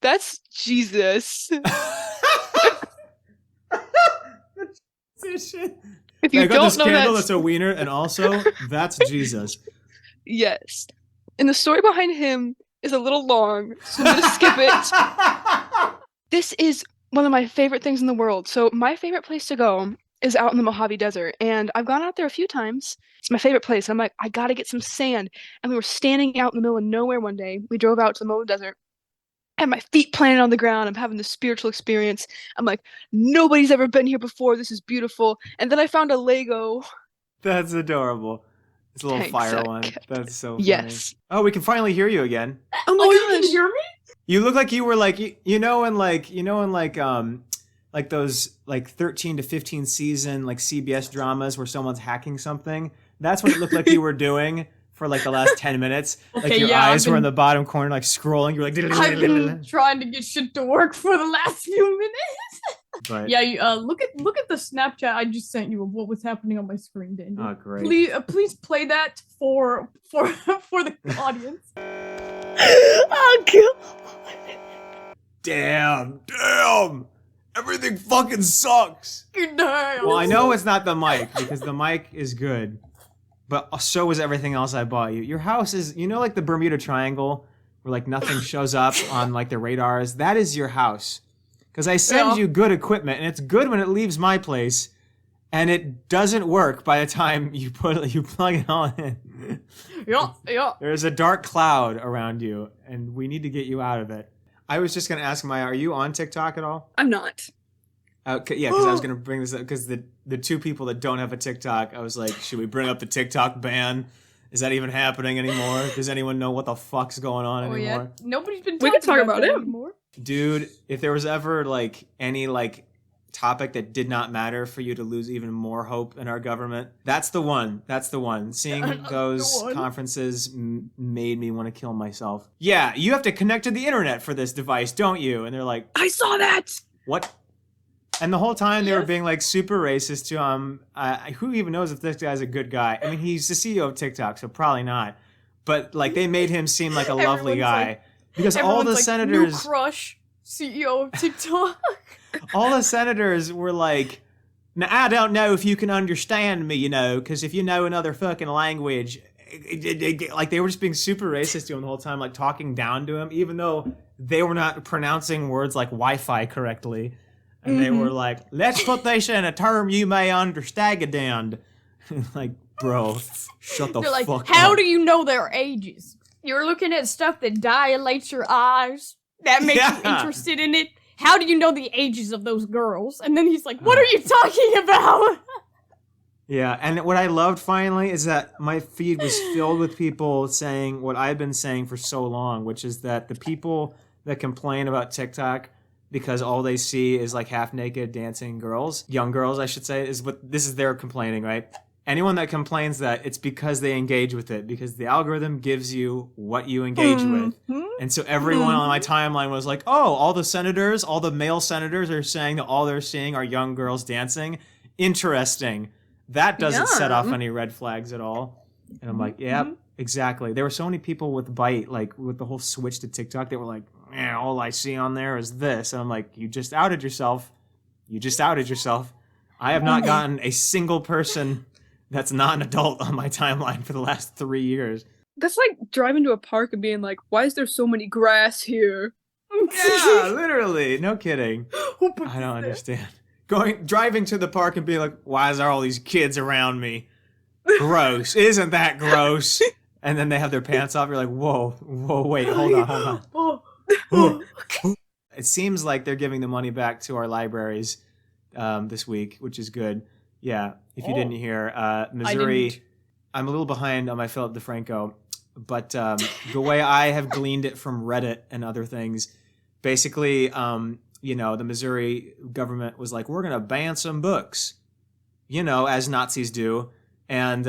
S3: that's Jesus. If you
S4: I got
S3: don't
S4: this
S3: know
S4: candle
S3: that,
S4: that's a wiener, and also that's Jesus.
S3: yes. And the story behind him is a little long, so I'm gonna skip it. This is one of my favorite things in the world. So my favorite place to go is out in the Mojave Desert, and I've gone out there a few times. It's my favorite place. I'm like, I gotta get some sand. And we were standing out in the middle of nowhere one day. We drove out to the middle of the desert. I had my feet planted on the ground. I'm having this spiritual experience. I'm like, nobody's ever been here before. This is beautiful. And then I found a Lego.
S4: That's adorable. It's a little
S3: Thanks,
S4: fire
S3: Zach.
S4: one. That's so funny.
S3: Yes.
S4: Oh, we can finally hear you again.
S3: Oh my
S2: you
S3: gosh.
S2: can hear me?
S4: You look like you were like like those like 13 to 15 season like CBS dramas where someone's hacking something. That's what it looked like you were doing for like the last 10 minutes. Like
S2: Okay,
S4: your
S2: yeah,
S4: eyes
S2: I've
S4: were in
S2: been-
S4: the bottom corner like scrolling. You're like
S2: I've been trying to get shit to work for the last few minutes.
S4: but,
S2: Yeah, you, look at the Snapchat I just sent you of what was happening on my screen, Daniel.
S4: Oh, great.
S2: Please play that for the audience.
S3: Oh god.
S4: Damn. Everything fucking sucks.
S2: Good day.
S4: Well, I know it's not the mic because the mic is good, but so is everything else I bought you. Your house is, like the Bermuda Triangle where like nothing shows up on like the radars. That is your house. Because I send
S2: Yeah.
S4: you good equipment, and it's good when it leaves my place, and it doesn't work by the time you plug it all in.
S2: Yeah.
S4: There's a dark cloud around you, and we need to get you out of it. I was just gonna ask Maya, are you on TikTok at all?
S3: I'm not.
S4: Yeah, because I was gonna bring this up because the two people that don't have a TikTok, I was like, should we bring up the TikTok ban? Is that even happening anymore? Does anyone know what the fuck's going on
S2: Oh
S4: anymore?
S2: yeah. Nobody's been
S3: We
S2: talking
S3: can talk about
S2: that
S3: it.
S2: anymore.
S4: Dude, if there was ever like any like topic that did not matter for you to lose even more hope in our government, that's the one. That's the one. Seeing those
S2: The one.
S4: conferences made me want to kill myself. Yeah, you have to connect to the internet for this device, don't you? And they're like,
S3: I saw that.
S4: what? And the whole time they were
S2: Yes.
S4: being like super racist to who even knows if this guy's a good guy? I mean, he's the CEO of TikTok, so probably not. But like they made him seem like a lovely
S2: Everyone's
S4: guy
S2: like-
S4: because all the
S2: Everyone's like,
S4: senators,
S2: new crush, CEO of TikTok.
S4: all the senators were like, "Now I don't know if you can understand me, because if you know another fucking language." Like they were just being super racist to him the whole time, like talking down to him, even though they were not pronouncing words like Wi-Fi correctly. And they were like, let's put this in a term you may understand. Like, bro, shut the
S2: They're like,
S4: fuck
S2: how
S4: up.
S2: do you know their ages? You're looking at stuff that dilates your eyes. That makes you
S4: Yeah.
S2: interested in it. How do you know the ages of those girls? And then he's like, what are you talking about?
S4: Yeah, and what I loved finally is that my feed was filled with people saying what I've been saying for so long, which is that the people that complain about TikTok because all they see is like half naked dancing girls, young girls, I should say, is what this is their complaining, right? Anyone that complains that, it's because they engage with it, because the algorithm gives you what you engage with. And so everyone on my timeline was like, oh, all the male senators are saying that all they're seeing are young girls dancing. Interesting. That doesn't set off any red flags at all. And I'm like, yep, exactly. There were so many people with Byte, like with the whole switch to TikTok, that were like, all I see on there is this. And I'm like, you just outed yourself. You just outed yourself. I have not gotten a single person that's not an adult on my timeline for the last 3 years.
S3: That's like driving to a park and being like, why is there so many grass here?
S4: Yeah, literally. No kidding. I don't understand. Driving to the park and being like, why is there all these kids around me? Gross. Isn't that gross? And then they have their pants off. You're like, whoa, wait, hold on. It seems like they're giving the money back to our libraries this week, which is good. Yeah, if you didn't hear, Missouri, I'm a little behind on my Philip DeFranco, but the way I have gleaned it from Reddit and other things, basically, the Missouri government was like, we're going to ban some books, as Nazis do. And,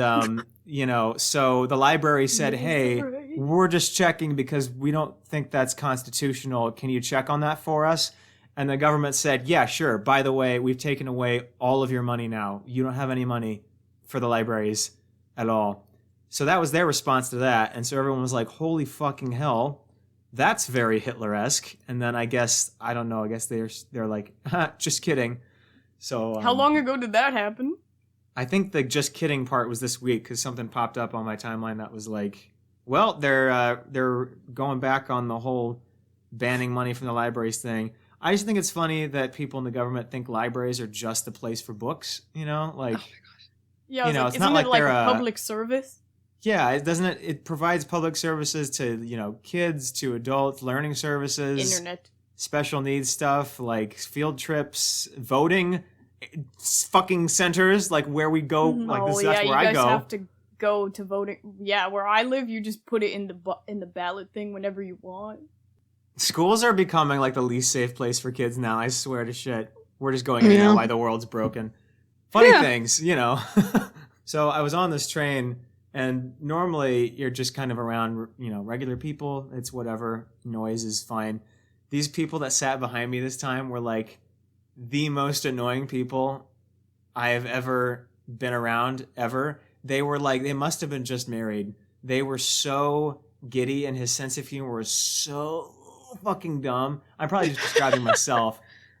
S4: so the library said, hey, we're just checking because we don't think that's constitutional. Can you check on that for us? And the government said, yeah, sure. By the way, we've taken away all of your money now. You don't have any money for the libraries at all. So that was their response to that. And so everyone was like, holy fucking hell, that's very Hitler-esque. And then I guess they're like, just kidding. So
S2: How long ago did that happen?
S4: I think the just kidding part was this week because something popped up on my timeline that was like, well, they're going back on the whole banning money from the libraries thing. I just think it's funny that people in the government think libraries are just a place for books, like,
S2: Yeah, I was
S4: it's
S2: isn't
S4: not
S2: it
S4: like they're
S2: a public service?
S4: Yeah, it provides public services to, kids, to adults, learning services,
S2: Internet.
S4: special needs stuff like field trips, voting, fucking centers, like where we go, like that's where I go.
S2: You guys have to go to voting. Yeah, where I live, you just put it in the ballot thing whenever you want.
S4: Schools are becoming like the least safe place for kids now. I swear to shit. We're just going in now why the world's broken. Funny things, So I was on this train, and normally you're just kind of around, regular people. It's whatever. Noise is fine. These people that sat behind me this time were like the most annoying people I have ever been around, ever. They were like, they must have been just married. They were so giddy, and his sense of humor was so fucking dumb. I'm probably just describing myself.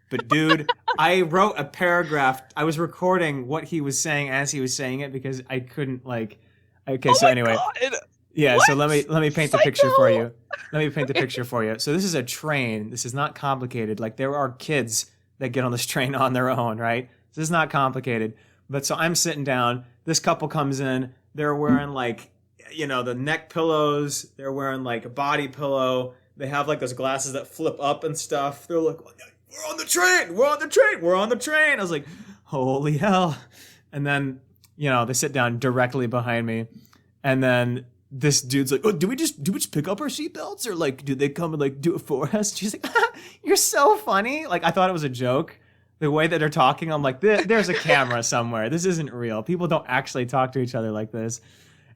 S4: But dude, I wrote a paragraph. I was recording what he was saying as he was saying it because I couldn't anyway.
S3: God.
S4: Yeah,
S3: What?
S4: so let me paint the picture for you. So this is a train. This is not complicated. Like there are kids that get on this train on their own, right? This is not complicated. But so I'm sitting down. This couple comes in. They're wearing the neck pillows. They're wearing like a body pillow. They have like those glasses that flip up and stuff. They're like, we're on the train. I was like, holy hell. And then, they sit down directly behind me. And then this dude's like, oh, do we just pick up our seatbelts? Or like, do they come and like do it for us? She's like, you're so funny. Like, I thought it was a joke. The way that they're talking, I'm like, there's a camera somewhere. This isn't real. People don't actually talk to each other like this.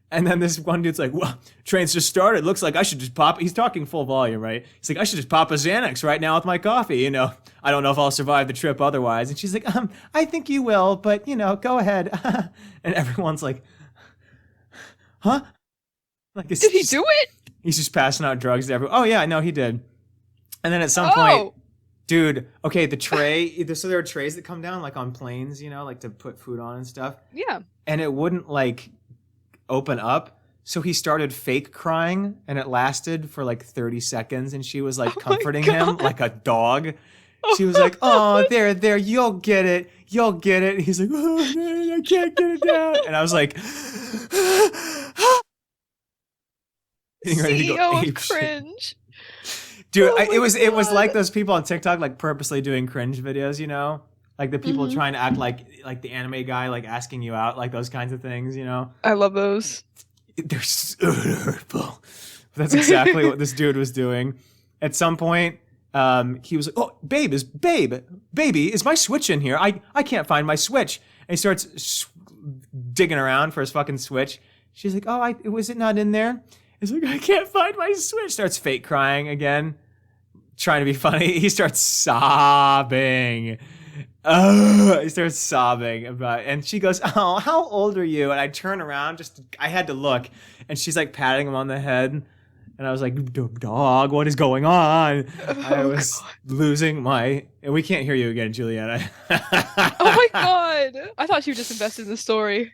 S4: And then this one dude's like, well, train's just started. Looks like I should just pop. He's talking full volume, right? He's like, I should just pop a Xanax right now with my coffee. I don't know if I'll survive the trip otherwise. And she's like, I think you will, but, go ahead. And everyone's like, huh? Like,
S3: Did he do it?
S4: He's just passing out drugs to everyone. Oh, yeah, no, he did. And then at some point, dude, okay, the tray, so there are trays that come down like on planes, like to put food on and stuff.
S3: Yeah.
S4: And it wouldn't like open up. So he started fake crying, and it lasted for like 30 seconds. And she was like comforting him like a dog. She was like, oh, there, you'll get it. And he's like, oh, I can't get it down. And I was like, getting ready to go
S3: CEO
S4: ape
S3: of
S4: shit.
S3: Cringe.
S4: Dude,
S3: Oh
S4: it was
S3: God.
S4: like those people on TikTok like purposely doing cringe videos, like the people trying to act like the anime guy, like asking you out, like those kinds of things,
S3: I love those.
S4: They're so hurtful. That's exactly what this dude was doing. At some point, he was like, "Oh, baby, is my switch in here? I can't find my switch." And he starts digging around for his fucking switch. She's like, "Oh, was it not in there?" He's like, "I can't find my switch." Starts fake crying again, trying to be funny. He starts sobbing. He starts sobbing and she goes, "Oh, how old are you?" And I turn around, I had to look, and she's like patting him on the head, And I was like, dog, what is going on? I was losing my... And we can't hear you again, Juliana.
S3: Oh my god! I thought she was just invested in the story.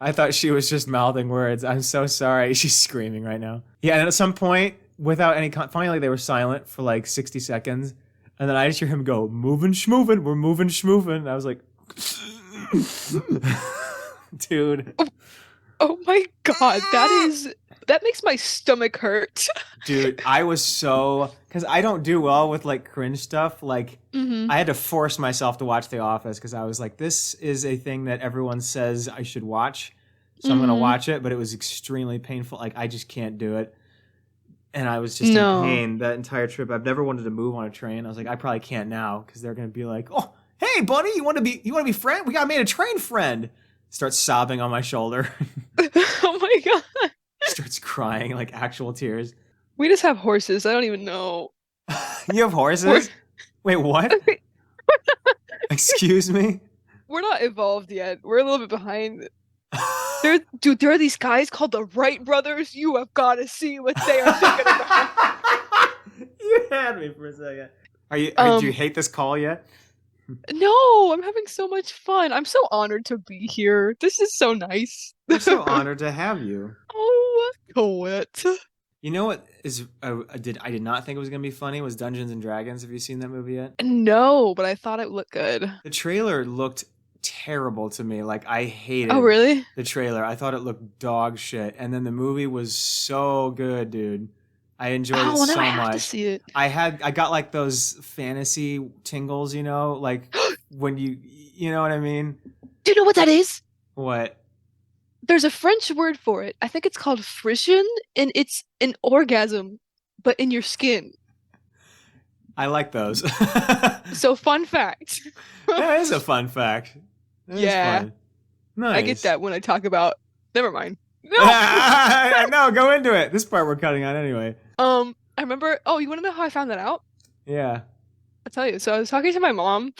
S4: I thought she was just mouthing words. I'm so sorry. She's screaming right now. Yeah, and at some point, without any... Finally, they were silent for like 60 seconds. And then I just hear him go, moving schmoving, we're moving schmoving. And I was like... Dude.
S3: Oh my god, that makes my stomach hurt.
S4: Dude, I was so... Because I don't do well with, like, cringe stuff. Like, I had to force myself to watch The Office because I was like, this is a thing that everyone says I should watch. So I'm going to watch it. But it was extremely painful. Like, I just can't do it. And I was just in pain that entire trip. I've never wanted to move on a train. I was like, I probably can't now because they're going to be like, oh, hey, buddy, you want to be friend? We got made a train friend. Starts sobbing on my shoulder.
S3: Oh my god.
S4: Starts crying, like actual tears.
S3: We just have horses. I don't even know.
S4: You have horses? Wait, what? Excuse me?
S3: We're not evolved yet. We're a little bit behind. There are these guys called the Wright brothers. You have got to see what they are thinking about.
S4: You had me for a second. Do you hate this call yet?
S3: No, I'm having so much fun. I'm so honored to be here. This is so nice.
S4: I'm so honored to have you.
S3: Oh, quit.
S4: You know what is I did not think it was gonna be funny was Dungeons and Dragons. Have you seen that movie yet?
S3: No, but I thought it looked good.
S4: The trailer looked terrible to me. Like I hated
S3: really?
S4: the trailer. I thought it looked dog shit. And then the movie was so good, dude. I enjoyed it so
S3: I have
S4: much.
S3: to see it.
S4: I got like those fantasy tingles, you know, like when you know what I mean?
S3: Do you know what that is?
S4: What?
S3: There's a French word for it. I think it's called frisson, and it's an orgasm, but in your skin.
S4: I like those.
S3: So fun fact.
S4: That is a fun fact. That is fun. Nice.
S3: I get that when I talk about... Never mind. No!
S4: No, go into it. This part we're cutting out anyway.
S3: I remember... Oh, you want to know how I found that out?
S4: Yeah.
S3: I'll tell you. So I was talking to my mom,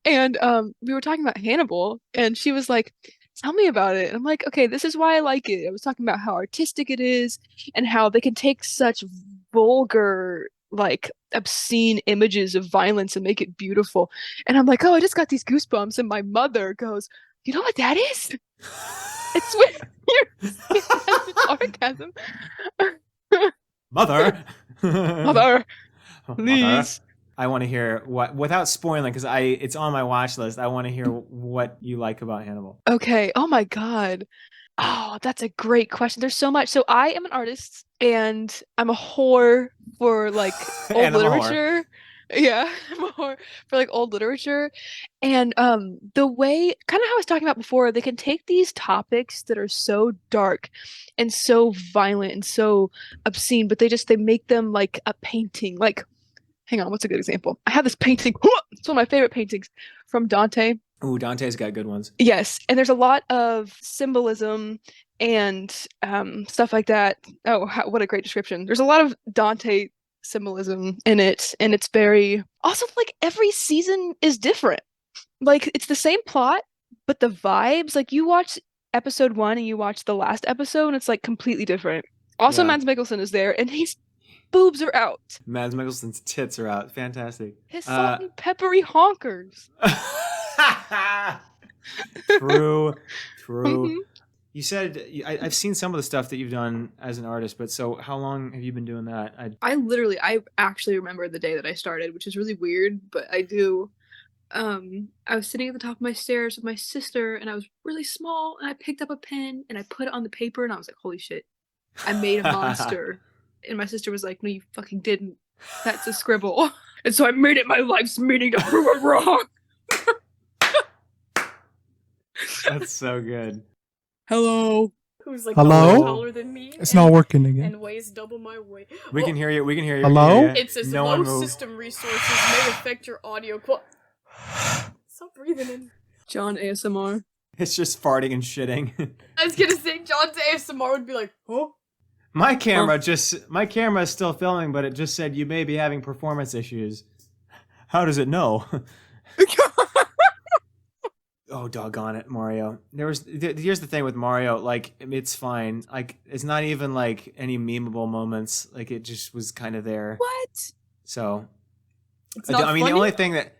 S3: and we were talking about Hannibal, and she was like, tell me about it. And I'm like, okay, this is why I like it. I was talking about how artistic it is, and how they can take such vulgar, like, obscene images of violence and make it beautiful. And I'm like, oh, I just got these goosebumps. And my mother goes, you know what that is? It's when you're orgasm.
S4: Mother.
S3: Mother, please.
S4: I want to hear what, without spoiling, because it's on my watch list. I want to hear what you like about Hannibal.
S3: Okay. Oh my God. Oh, that's a great question. There's so much. So I am an artist, and I'm a whore for like old literature. Yeah, I'm a whore for like old literature. And the way, kind of how I was talking about before, they can take these topics that are so dark and so violent and so obscene, but they make them like a painting. Like, hang on, what's a good example? I have this painting. It's one of my favorite paintings from Dante.
S4: Ooh, Dante's got good ones.
S3: Yes, and there's a lot of symbolism and stuff like that. Oh, what a great description. There's a lot of Dante symbolism in it, and it's very... Also, like, every season is different. Like, it's the same plot, but the vibes, like, you watch episode 1 and you watch the last episode, and it's, like, completely different. Also, Mads Mikkelsen is there, and his boobs are out. Mads
S4: Mikkelsen's tits are out. Fantastic.
S3: His salty, peppery honkers.
S4: True. Mm-hmm. You said I've seen some of the stuff that you've done as an artist, but so how long have you been doing that?
S2: I actually remember the day that I started, which is really weird, but I do. I was sitting at the top of my stairs with my sister, and I was really small, and I picked up a pen and I put it on the paper, and I was like, holy shit, I made a monster. And my sister was like, no, you fucking didn't. That's a scribble. And so I made it my life's meaning to prove it wrong.
S4: That's so good.
S6: Hello.
S2: Who's like
S6: Hello?
S2: taller than me.
S6: It's not working again.
S2: And weighs double my weight.
S4: We can hear you. We can hear you.
S6: Hello?
S2: It says
S4: No
S2: low
S4: one move.
S2: system resources may affect your audio quality. Stop breathing in. John ASMR.
S4: It's just farting and shitting.
S2: I was gonna say John's ASMR would be like, huh?
S4: My camera is still filming, but it just said you may be having performance issues. How does it know? Oh, doggone it, Mario. Here's the thing with Mario, like, it's fine. Like, it's not even, like, any memeable moments. Like, it just was kind of there.
S3: What?
S4: So,
S2: It's not
S4: I mean,
S2: funny?
S4: the only thing that...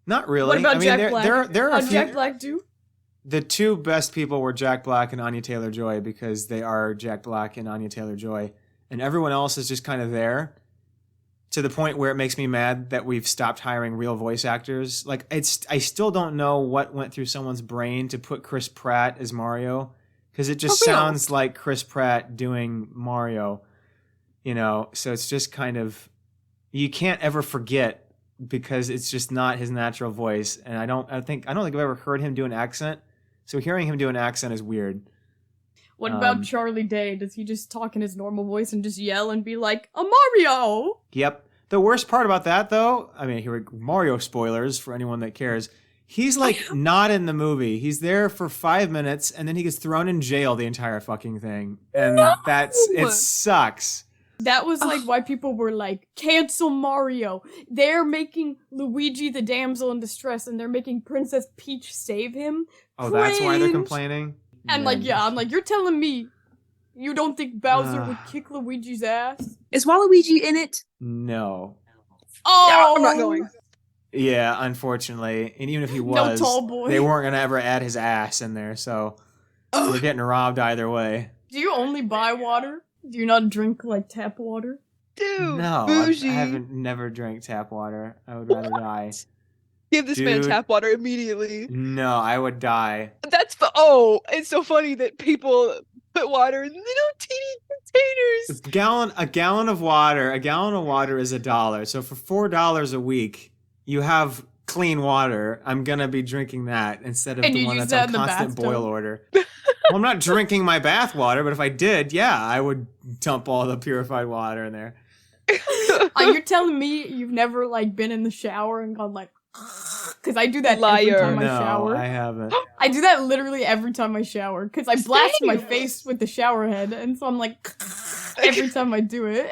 S4: Not really.
S2: What about
S4: I mean,
S2: Jack Black?
S4: there are a
S2: How'd
S4: few...
S2: Jack Black do?
S4: The two best people were Jack Black and Anya Taylor-Joy because they are Jack Black and Anya Taylor-Joy. And everyone else is just kind of there. To the point where it makes me mad that we've stopped hiring real voice actors. Like, I still don't know what went through someone's brain to put Chris Pratt as Mario, because it just
S3: For real.
S4: sounds like Chris Pratt doing Mario, you know. So it's just kind of, you can't ever forget because it's just not his natural voice, and I don't think I've ever heard him do an accent. So hearing him do an accent is weird.
S2: What about Charlie Day? Does he just talk in his normal voice and just yell and be like, a Mario?
S4: Yep. The worst part about that, though, I mean, here are Mario spoilers for anyone that cares. He's like not in the movie. He's there for 5 minutes, and then he gets thrown in jail the entire fucking thing, and it sucks.
S2: That was like why people were like, cancel Mario. They're making Luigi the damsel in distress, and they're making Princess Peach save him.
S4: Oh, that's why they're
S2: Cringe.
S4: complaining.
S2: And like, yeah, I'm like, you're telling me you don't think Bowser would kick Luigi's ass?
S3: Is Waluigi in it?
S4: No.
S2: Oh,
S3: I'm not going.
S4: Yeah, unfortunately, and even if he
S2: No
S4: was,
S2: tall boy.
S4: they weren't gonna ever add his ass in there, so we're getting robbed either way.
S2: Do you only buy water? Do you not drink like tap water?
S3: Dude,
S4: No,
S3: bougie.
S4: I haven't never drank tap water. I would rather die.
S3: Give this man
S4: Dude.
S3: tap water immediately.
S4: No, I would die.
S3: It's so funny that people put water in little teeny containers.
S4: A gallon of water is $1. So for $4 a week, you have clean water. I'm gonna be drinking that instead of
S2: And
S4: the
S2: you
S4: one
S2: use
S4: that's
S2: that
S4: on
S2: in the
S4: constant
S2: bathtub?
S4: boil order. Well, I'm not drinking my bath water, but if I did, yeah, I would dump all the purified water in there.
S2: You're telling me you've never like been in the shower and gone like, because I do that every
S3: Liar.
S2: time I
S4: No,
S2: shower.
S4: I haven't.
S2: I do that literally every time I shower because I blast my
S3: Same.
S2: face with the shower head, and so I'm like every time I do it.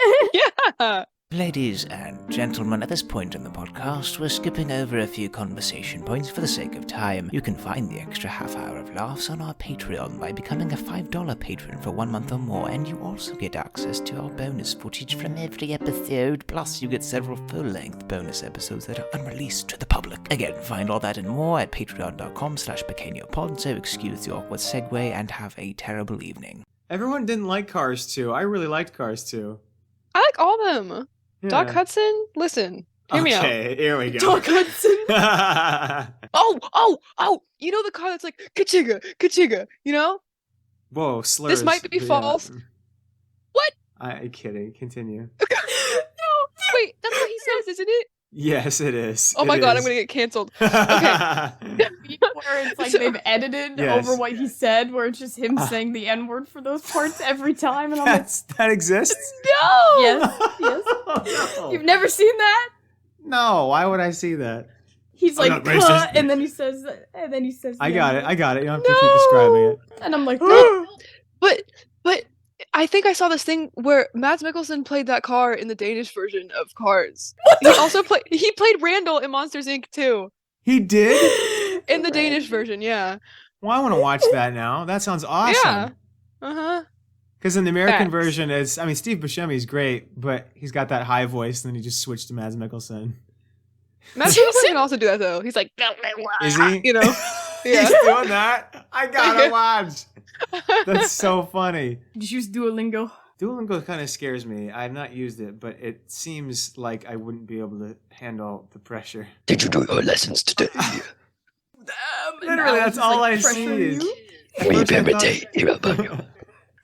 S3: Yeah.
S1: Ladies and gentlemen, at this point in the podcast, we're skipping over a few conversation points for the sake of time. You can find the extra half hour of laughs on our Patreon by becoming a $5 patron for 1 month or more, and you also get access to our bonus footage from every episode, plus you get several full-length bonus episodes that are unreleased to the public. Again, find all that and more at patreon.com/PEQUENO POD, so excuse the awkward segue and have a terrible evening.
S4: Everyone didn't like Cars 2. I really liked Cars 2.
S3: I like all of them.
S4: Yeah.
S3: Doc Hudson, listen. Hear me out.
S4: Okay, here we go.
S2: Doc Hudson.
S3: Oh! You know the car that's like kachiga, you know?
S4: Whoa, slurs.
S3: might be
S4: Yeah.
S3: false. What?
S4: I'm kidding. Continue.
S3: No, wait, that's what he says, isn't it?
S4: Yes, it is.
S3: Oh my
S4: It
S3: god, I'm
S4: is.
S3: gonna get canceled.
S2: Where it's like
S3: So-
S2: they've edited
S4: Yes.
S2: over what he said, where it's just him saying the N-word for those parts every time, and I'm like,
S4: That exists?
S3: No!
S2: yes.
S4: Oh, no.
S2: You've never seen that?
S4: No, why would I see that?
S2: He's
S4: I'm
S2: like,
S4: not racist.
S2: and then he says,
S4: I
S2: the
S4: got it.
S2: N-word.
S4: I got it. You don't have to keep describing it.
S2: And I'm like,
S3: But I think I saw this thing where Mads Mikkelsen played that car in the Danish version of Cars. He played Randall in Monsters Inc. too.
S4: He did?
S3: In the Danish version, yeah.
S4: Well, I want to watch that now. That sounds awesome.
S3: Yeah. Uh-huh.
S4: Because in the American
S3: Facts.
S4: version, Steve Buscemi's great, but he's got that high voice, and then he just switched to Mads Mikkelsen.
S3: Mads Mikkelsen can also do that though. He's like,
S4: Is he?
S3: you know? Yeah.
S4: He's doing that? I gotta watch. That's so funny.
S2: just use Duolingo.
S4: Duolingo kind of scares me. I've not used it, but it seems like I wouldn't be able to handle the pressure.
S5: Did you do your lessons today?
S4: Literally, that's all I see is. At
S5: We
S4: first I thought-
S5: imitate Hannibal.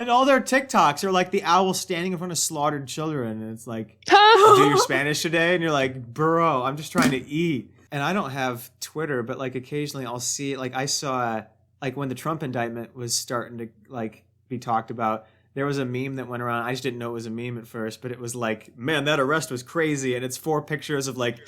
S4: And all their TikToks are like the owl standing in front of slaughtered children, and it's like, do your Spanish today, and you're like, bro, I'm just trying to eat. And I don't have Twitter, but like occasionally I'll see, like I saw, like when the Trump indictment was starting to like be talked about, there was a meme that went around. I just didn't know it was a meme at first, but it was like, man, that arrest was crazy. And it's 4 pictures of like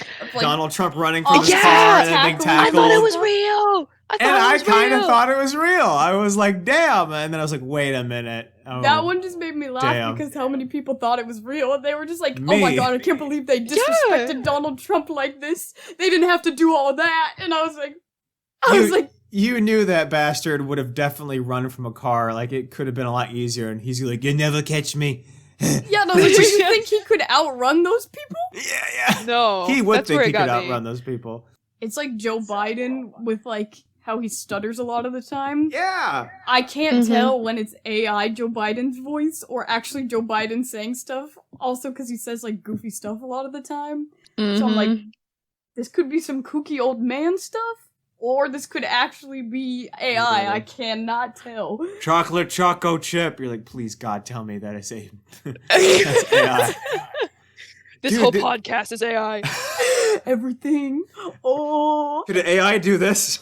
S4: Donald Trump running from
S2: Oh,
S4: his
S2: yeah,
S4: car and then being
S2: tackled.
S3: I
S4: tackled.
S3: thought it was real.
S4: And I kind of thought it was real. I was like, damn. And then I was like, wait a minute. Oh,
S2: That one just made me laugh
S4: damn.
S2: because how many people thought it was real. And they were just like, oh my
S4: Me.
S2: god, I can't believe they disrespected Donald Trump like this. They didn't have to do all that. And I was like,
S4: you knew that bastard would have definitely run from a car. Like, it could have been a lot easier. And he's like, you never catch me.
S2: Yeah, no, like, do you think he could outrun those people?
S4: Yeah.
S3: No,
S4: He would
S3: that's
S4: think
S3: where
S4: he
S3: it
S4: could
S3: got me.
S4: outrun those people.
S2: It's like Joe Biden with, like, how he stutters a lot of the time.
S4: Yeah.
S2: I can't
S3: Mhm.
S2: tell when it's AI Joe Biden's voice or actually Joe Biden saying stuff. Also, because he says, like, goofy stuff a lot of the time. So I'm like,
S3: Mhm.
S2: this could be some kooky old man stuff, or this could actually be AI.
S4: Yeah.
S2: I cannot tell.
S4: Chocolate Choco Chip. You're like, please, God, tell me that is that's AI.
S3: This
S4: Dude,
S3: whole
S4: the-
S3: podcast is AI.
S2: Everything. Oh.
S4: Could AI do this?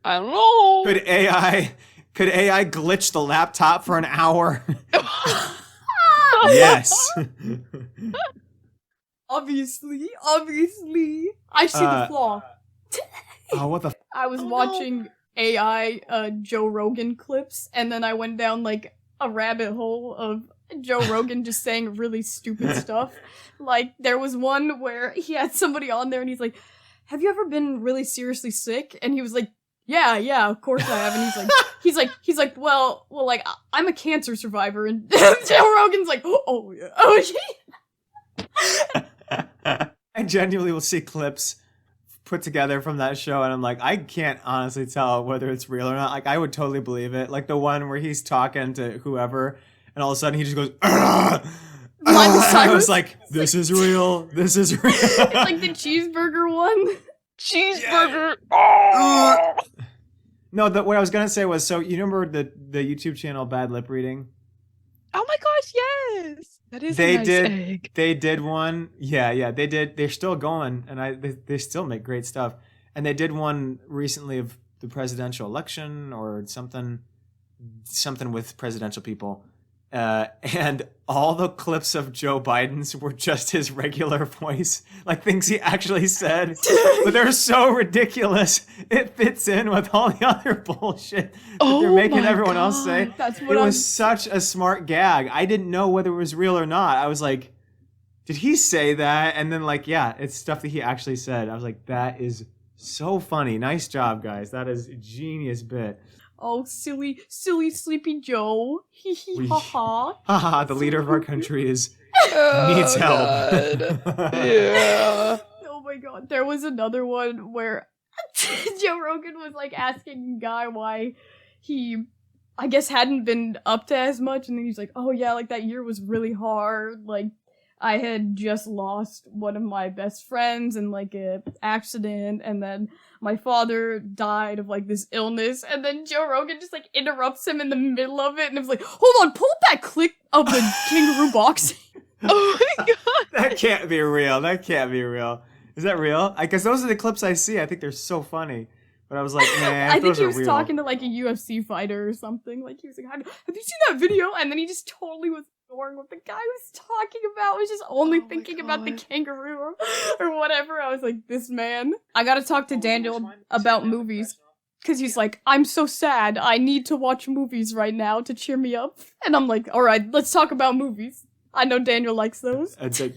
S3: I don't know.
S4: Could AI glitch the laptop for an hour? Yes.
S2: Obviously. I see the flaw.
S4: Oh, what the?
S2: I was
S3: Oh, no.
S2: watching AI Joe Rogan clips, and then I went down like a rabbit hole of Joe Rogan just saying really stupid stuff. Like, there was one where he had somebody on there and he's like, have you ever been really seriously sick? And he was like, yeah, of course I have. And he's like, well, like, I'm a cancer survivor. And Joe Rogan's like, oh yeah.
S4: I genuinely will see clips put together from that show, and I'm like, I can't honestly tell whether it's real or not. Like, I would totally believe it. Like the one where he's talking to whoever, and all of a sudden he just goes, "Argh!
S2: Miley
S4: I
S2: Cyrus.
S4: was like, this is real. This is real.
S2: It's like the cheeseburger one.
S3: Cheeseburger. Oh.
S4: No, what I was gonna say was, so you remember the YouTube channel Bad Lip Reading?
S3: Oh my gosh, yes. That is
S4: They
S3: a nice
S4: did.
S3: egg.
S4: They did one. Yeah, they did. They're still going, and they still make great stuff. And they did one recently of the presidential election or something with presidential people. And all the clips of Joe Biden's were just his regular voice, like things he actually said, but they're so ridiculous. It fits in with all the other bullshit that they're making
S3: my
S4: everyone else say.
S3: God.
S2: That's
S4: It
S2: what
S4: was such a smart gag. I didn't know whether it was real or not. I was like, did he say that? And then like, yeah, it's stuff that he actually said. I was like, that is so funny. Nice job, guys. That is a genius bit.
S2: Oh, silly Sleepy Joe. Hee hee ha ha.
S4: Haha, the leader of our country needs
S3: Oh,
S4: help.
S3: God. Yeah.
S2: Oh my god. There was another one where Joe Rogan was like asking a guy why he, I guess, hadn't been up to as much, and then he's like, oh yeah, like that year was really hard. Like, I had just lost one of my best friends in like a accident, and then my father died of like this illness, and then Joe Rogan just like interrupts him in the middle of it, and was like, hold on, pull up that clip of the kangaroo boxing.
S3: Oh my God.
S4: That can't be real. That can't be real. Is that real? I guess those are the clips I see. I think they're so funny. But I was like, man,
S2: I think
S4: those
S2: he
S4: are
S2: was
S4: real.
S2: talking to like a UFC fighter or something. Like, he was like, have you seen that video? And then he just totally was ignoring what the guy was talking about. Was just only
S3: Oh my
S2: thinking about the
S3: God.
S2: kangaroo or whatever. I was like, this man. I gotta talk to Daniel about movies. Because he's like, I'm so sad. I need to watch movies right now to cheer me up. And I'm like, alright, let's talk about movies. I know Daniel likes those.
S4: It's like,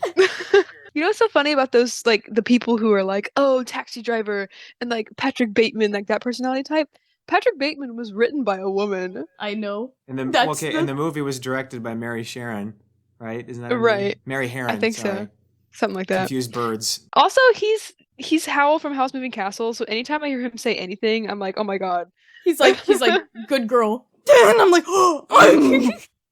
S3: You know what's so funny about those, like, the people who are like, oh, Taxi Driver, and like Patrick Bateman, like that personality type? Patrick Bateman was written by a woman.
S2: I know.
S4: and the
S2: That's
S4: okay,
S2: the-
S4: and the movie was directed by Mary Sharon, right? Isn't that her name?
S3: Right.
S4: Mary Herron.
S3: I think
S4: sorry.
S3: so. Something like that.
S4: Confused birds.
S3: Also, he's Howell from House Moving Castle, so anytime I hear him say anything, I'm like, oh my God.
S2: He's like, good girl. And I'm like, oh,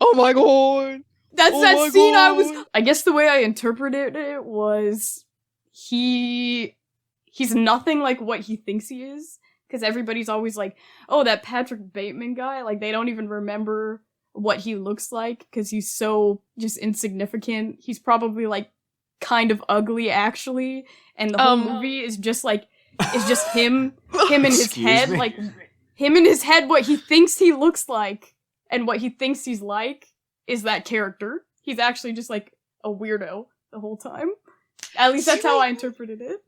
S3: Oh my God.
S2: that's
S3: Oh
S2: that
S3: my
S2: scene
S3: God.
S2: I guess the way I interpreted it was he's nothing like what he thinks he is. Because everybody's always like, oh, that Patrick Bateman guy, like they don't even remember what he looks like because he's so just insignificant. He's probably like kind of ugly actually. And the whole movie is just like, it's just him in his
S4: Excuse
S2: head,
S4: me?
S2: like him in his head, what he thinks he looks like and what he thinks he's like is that character. He's actually just like a weirdo the whole time. At least that's how I interpreted it.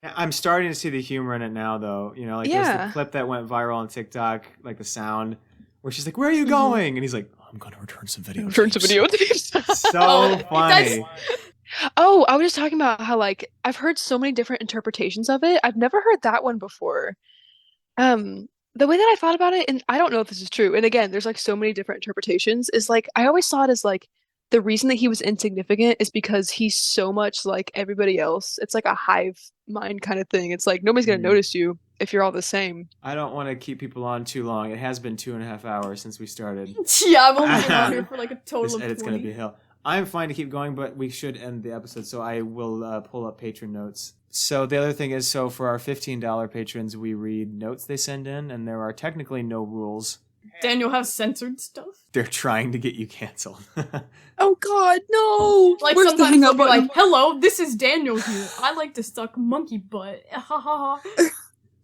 S4: I'm starting to see the humor in it now, though. You know, like there's
S3: Yeah.
S4: the clip that went viral on TikTok, like the sound, where she's like, "Where are you
S3: Mhm.
S4: going?" And he's like, "I'm going to return some videos."
S3: Turn to video tapes.
S4: So
S2: Oh,
S4: funny.
S3: Oh, I was just talking about how, like, I've heard so many different interpretations of it. I've never heard that one before. The way that I thought about it, and I don't know if this is true, and again, there's like so many different interpretations, is like I always saw it as like the reason that he was insignificant is because he's so much like everybody else. It's like a hive mind kind of thing. It's like nobody's gonna notice you if you're all the same.
S4: I don't want to keep people on too long. It has been 2.5 hours since we started.
S2: Yeah, I've only been on here for like a total
S4: This
S2: of 20.
S4: edit's going to be hell. I'm fine to keep going, but we should end the episode, so I will pull up patron notes. So the other thing is, so for our $15 patrons, we read notes they send in, and there are technically no rules.
S2: Daniel has censored stuff.
S4: They're trying to get you canceled.
S3: Oh God, no!
S2: Like
S3: Where's the
S2: sometimes
S3: hang
S2: they'll
S3: up
S2: be
S3: button?
S2: like, "Hello, this is Daniel here. I like to suck monkey butt." Ha ha ha.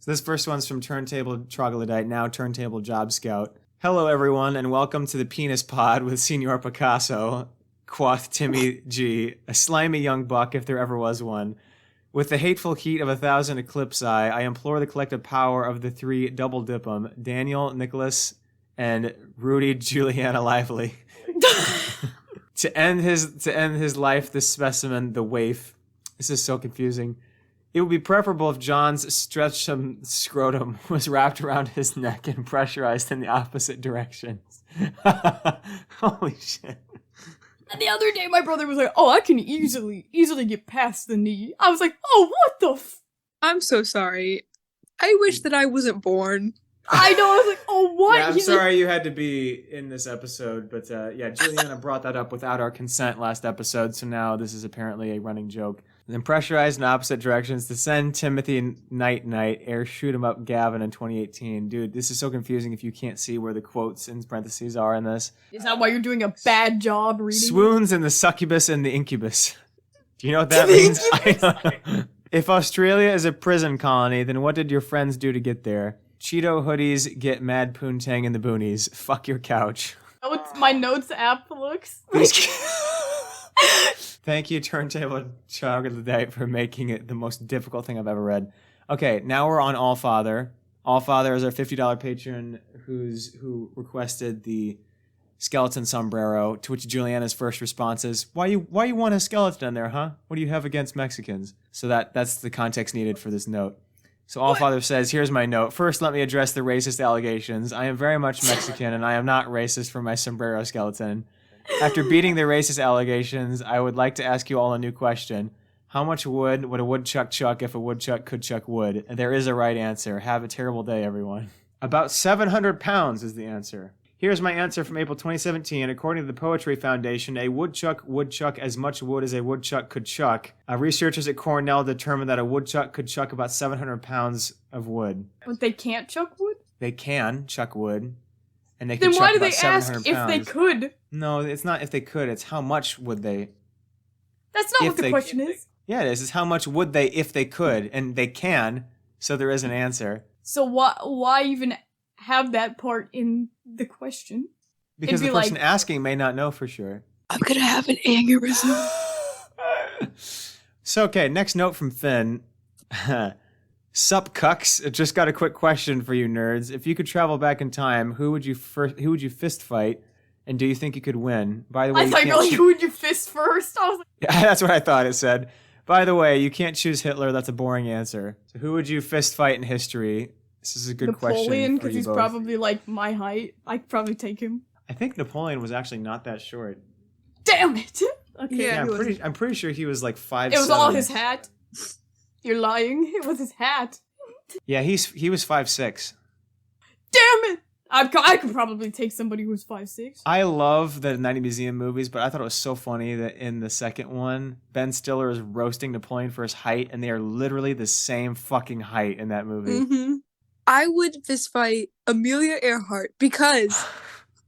S4: So this first one's from Turntable Troglodyte, now Turntable Job Scout. Hello, everyone, and welcome to the Penis Pod with Señor Picasso, quoth Timmy G, a slimy young buck if there ever was one. With the hateful heat of 1,000 eclipse I implore the collective power of the three double dip 'em, Daniel, Nicholas, and Rudy Juliana Lively. to end his life, this specimen, the waif. This is so confusing. It would be preferable if John's stretchum scrotum was wrapped around his neck and pressurized in the opposite directions. Holy shit.
S2: And the other day, my brother was like, "Oh, I can easily get past the knee." I was like, "Oh, what the f-?"
S3: I'm so sorry. I wish that I wasn't born.
S2: I know. I was like, "Oh, what?"
S4: Yeah, I'm
S2: He's like,
S4: sorry you had to be in this episode, but yeah, Juliana brought that up without our consent last episode, so now this is apparently a running joke. Then pressurized in opposite directions to send Timothy Night, air shoot 'em up Gavin in 2018. Dude, this is so confusing if you can't see where the quotes in parentheses are in this.
S2: Is that why you're doing a bad job reading?
S4: Swoons and the succubus and the incubus. Do you know what that means? If Australia is a prison colony, then what did your friends do to get there? Cheeto hoodies get mad poontang in the boonies. Fuck your couch.
S2: My notes app looks.
S4: Thank you, Turntable Troglodyte, for making it the most difficult thing I've ever read. Okay, now we're on Allfather. Allfather is our $50 patron who requested the skeleton sombrero, to which Juliana's first response is, Why you want a skeleton in there, huh? What do you have against Mexicans? So that's the context needed for this note. So Allfather says, here's my note. First, let me address the racist allegations. I am very much Mexican, and I am not racist for my sombrero skeleton. After beating the racist allegations, I would like to ask you all a new question. How much wood would a woodchuck chuck if a woodchuck could chuck wood? And there is a right answer. Have a terrible day, everyone. About 700 pounds is the answer. Here's my answer from April 2017. According to the Poetry Foundation, a woodchuck would chuck as much wood as a woodchuck could chuck. Researchers at Cornell determined that a woodchuck could chuck about 700 pounds of wood.
S2: But they can't chuck wood?
S4: They can chuck wood. And they
S2: Then
S4: can
S2: why
S4: chuck
S2: do
S4: about
S2: they ask
S4: 700
S2: if
S4: pounds.
S2: they could?
S4: No, it's not if they could. It's how much would they.
S2: That's not
S4: If
S2: what the
S4: they-
S2: question is.
S4: Yeah, it is. It's how much would they if they could. And they can. So there is an answer.
S2: So why even have that part in the question?
S4: Because the
S2: It'd be
S4: person
S2: like-
S4: asking may not know for sure.
S3: I'm gonna have an aneurysm.
S4: So, okay, next note from Finn. Sup, cucks. Just got a quick question for you nerds. If you could travel back in time, who would you fist fight? And do you think you could win? By the way,
S2: I thought you were like,
S4: choo-
S2: who would you fist first? I was like,
S4: Yeah, that's what I thought it said. By the way, you can't choose Hitler. That's a boring answer. So who would you fist fight in history? This is a good
S2: Napoleon,
S4: question for
S2: because
S4: you
S2: he's
S4: both.
S2: probably like my height. I'd probably take him.
S4: I think Napoleon was actually not that short.
S2: Damn it! Okay.
S3: Yeah,
S4: I'm pretty sure he was like 5'7".
S2: It was all his hat. You're lying. It was his hat.
S4: Yeah, he was 5'6".
S2: Damn it! I could probably take somebody who's 5'6".
S4: I love the 90 Museum movies, but I thought it was so funny that in the second one, Ben Stiller is roasting Napoleon for his height, and they are literally the same fucking height in that movie.
S3: Mm-hmm. I would fist fight Amelia Earhart because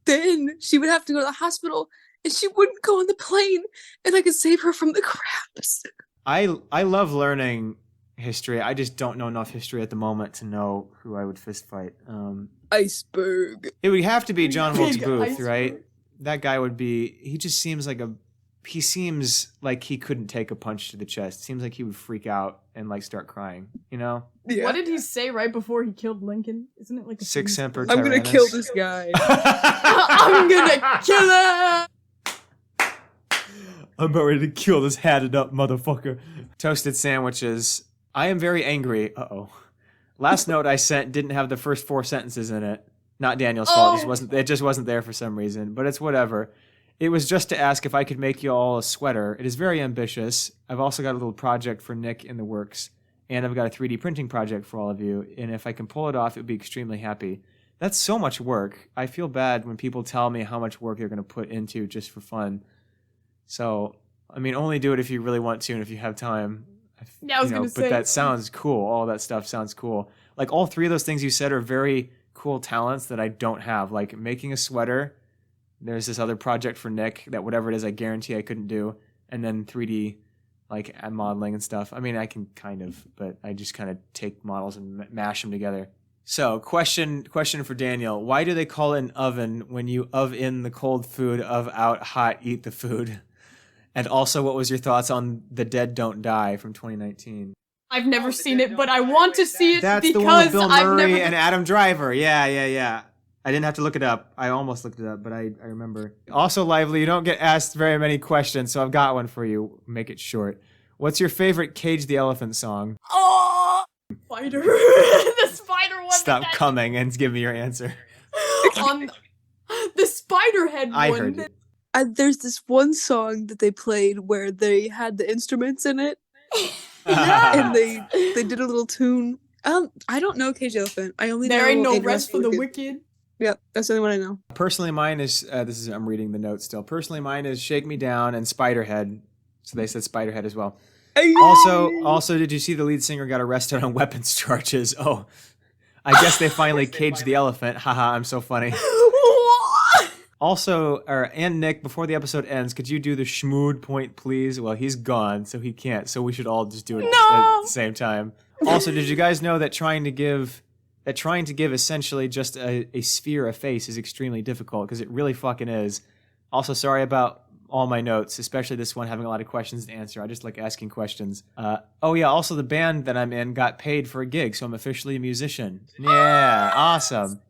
S3: then she would have to go to the hospital and she wouldn't go on the plane and I could save her from the crabs.
S4: I love learning history. I just don't know enough history at the moment to know who I would fist fight.
S3: Iceberg.
S4: It would have to be John Wilkes
S2: Big
S4: Booth,
S2: iceberg.
S4: right? That guy would be. He just seems like he seems like he couldn't take a punch to the chest. Seems like he would freak out and like start crying. You know?
S3: Yeah.
S2: What did he say right before he killed Lincoln? Isn't it like a
S4: Sic
S2: famous
S4: semper
S2: quote?
S3: I'm gonna
S4: Tyrannus.
S3: kill this guy.
S2: I'm gonna kill him!
S4: I'm about ready to kill this hatted up motherfucker. Toasted sandwiches. I am very angry. Last note I sent didn't have the first 4 sentences in it. Not Daniel's fault. It just wasn't there for some reason, but it's whatever. It was just to ask if I could make you all a sweater. It is very ambitious. I've also got a little project for Nick in the works, and I've got a 3D printing project for all of you, and if I can pull it off, it would be extremely happy. That's so much work. I feel bad when people tell me how much work they're going to put into just for fun. So, I mean, only do it if you really want to and if you have time.
S2: Yeah, I was going to say.
S4: But that sounds cool. All that stuff sounds cool. Like, all 3 of those things you said are very cool talents that I don't have. Like, making a sweater. There's this other project for Nick that whatever it is, I guarantee I couldn't do. And then 3D, like, modeling and stuff. I mean, I can kind of, but I just kind of take models and mash them together. So, question for Daniel. Why do they call it an oven when you in the cold food, out hot, eat the food? And also, what was your thoughts on The Dead Don't Die from 2019?
S2: I've never seen it, but I want to see it
S4: That's
S2: because
S4: the one with Bill
S2: I've
S4: Murray
S2: never...
S4: and Adam Driver. Yeah. I didn't have to look it up. I almost looked it up, but I remember. Also, Lively, you don't get asked very many questions, so I've got one for you. Make it short. What's your favorite Cage the Elephant song?
S2: Oh! Spider. The spider one.
S4: Stop coming and give me your answer.
S2: On the Spiderhead
S4: I
S2: one.
S4: heard it.
S7: There's this one song that they played where they had the instruments in it, and they did a little tune. I don't know Cage the Elephant. I only know
S2: There ain't no
S7: Ain't
S2: rest for the wicked.
S7: Yep, that's the only one I know.
S4: Personally, mine is, I'm reading the notes still. Personally, mine is Shake Me Down and Spiderhead. So they said Spiderhead as well. Also, did you see the lead singer got arrested on weapons charges? Oh, I guess they finally caged the elephant. Haha, I'm so funny. Also, and Nick, before the episode ends, could you do the schmood point, please? Well, he's gone, so he can't. So we should all just do it at the same time. Also, did you guys know that trying to give essentially just a sphere a face is extremely difficult? Because it really fucking is. Also, sorry about all my notes, especially this one having a lot of questions to answer. I just like asking questions. Oh yeah, also the band that I'm in got paid for a gig, so I'm officially a musician. Yeah, awesome.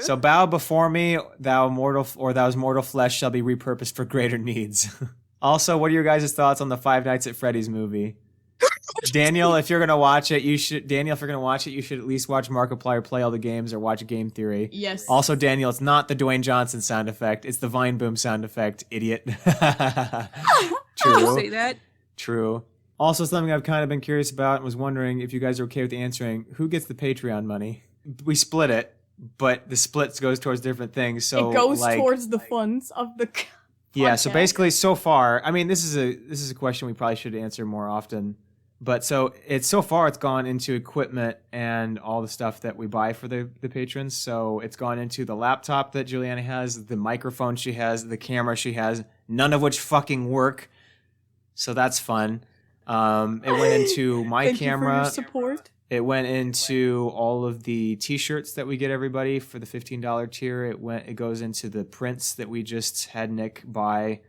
S4: So bow before me, thou's mortal flesh shall be repurposed for greater needs. Also, what are your guys' thoughts on the Five Nights at Freddy's movie? Daniel, if you're gonna watch it, you should at least watch Markiplier play all the games or watch Game Theory.
S2: Yes.
S4: Also, Daniel, it's not the Dwayne Johnson sound effect; it's the Vine Boom sound effect. Idiot. True.
S7: Say that.
S4: True. Also, something I've kind of been curious about and was wondering if you guys are okay with answering: who gets the Patreon money? We split it, but the split goes towards different things. So
S2: it goes towards the funds of the.
S4: Yeah. So basically, so far, I mean, this is a question we probably should answer more often. But it's gone into equipment and all the stuff that we buy for the patrons. So it's gone into the laptop that Juliana has, the microphone she has, the camera she has, none of which fucking work. So that's fun. It went into my
S2: Thank
S4: camera.
S2: You for your support.
S4: It went into all of the t-shirts that we get everybody for the $15 tier. It goes into the prints that we just had Nick buy.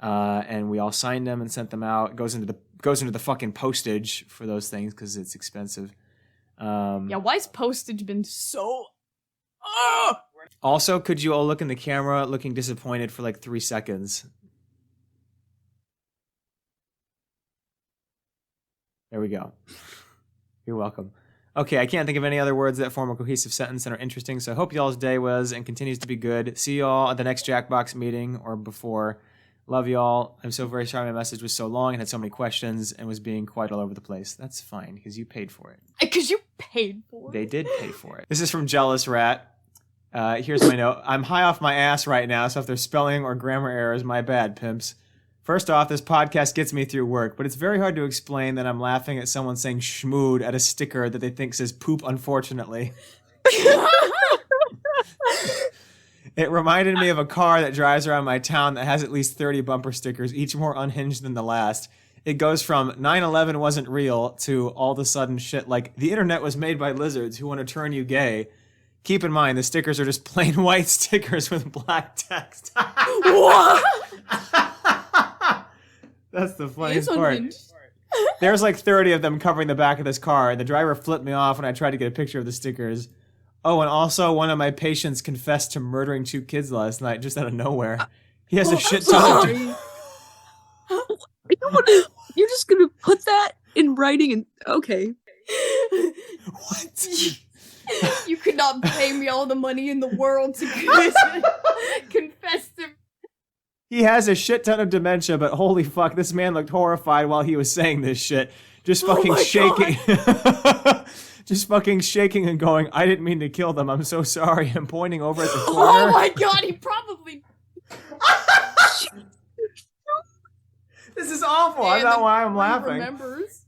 S4: And we all signed them and sent them out. It goes into the fucking postage for those things because it's expensive.
S2: Yeah, why's postage been so...
S4: Also, could you all look in the camera looking disappointed for like 3 seconds? There we go. You're welcome. Okay, I can't think of any other words that form a cohesive sentence and are interesting, so I hope y'all's day was and continues to be good. See y'all at the next Jackbox meeting or before. Love y'all. I'm so very sorry my message was so long and had so many questions and was being quite all over the place. That's fine, because you paid for it.
S2: Because you paid for it.
S4: They did pay for it. This is from Jealous Rat. Here's my note. I'm high off my ass right now, so if there's spelling or grammar errors, my bad, pimps. First off, this podcast gets me through work, but it's very hard to explain that I'm laughing at someone saying schmood at a sticker that they think says poop, unfortunately. It reminded me of a car that drives around my town that has at least 30 bumper stickers, each more unhinged than the last. It goes from 9/11 wasn't real to all of a sudden shit like the internet was made by lizards who want to turn you gay. Keep in mind, the stickers are just plain white stickers with black text.
S2: What?
S4: That's the funniest part. There's like 30 of them covering the back of this car, and the driver flipped me off when I tried to get a picture of the stickers. Oh, and also one of my patients confessed to murdering 2 kids last night just out of nowhere. He has a shit ton of...
S7: You're just gonna put that in writing and... Okay.
S4: What?
S2: You could not pay me all the money in the world to confess to.
S4: He has a shit ton of dementia, but holy fuck, this man looked horrified while he was saying this shit. Just fucking
S2: my
S4: shaking. Just fucking shaking and going, I didn't mean to kill them. I'm so sorry. I'm pointing over at the corner.
S2: Oh my god, he probably.
S4: This is awful. I don't know why I'm laughing.
S2: Remembers.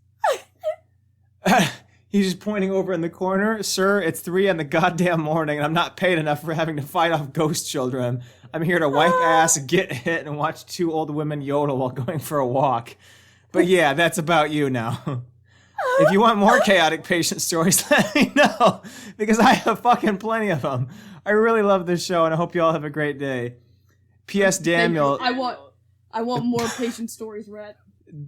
S4: He's just pointing over in the corner. Sir, it's 3 in the goddamn morning, and I'm not paid enough for having to fight off ghost children. I'm here to wipe ass, get hit, and watch 2 old women yodel while going for a walk. But yeah, that's about you now. If you want more chaotic patient stories, let me know, because I have fucking plenty of them. I really love this show, and I hope you all have a great day. P.S. Daniel.
S2: I want more patient stories, Rat.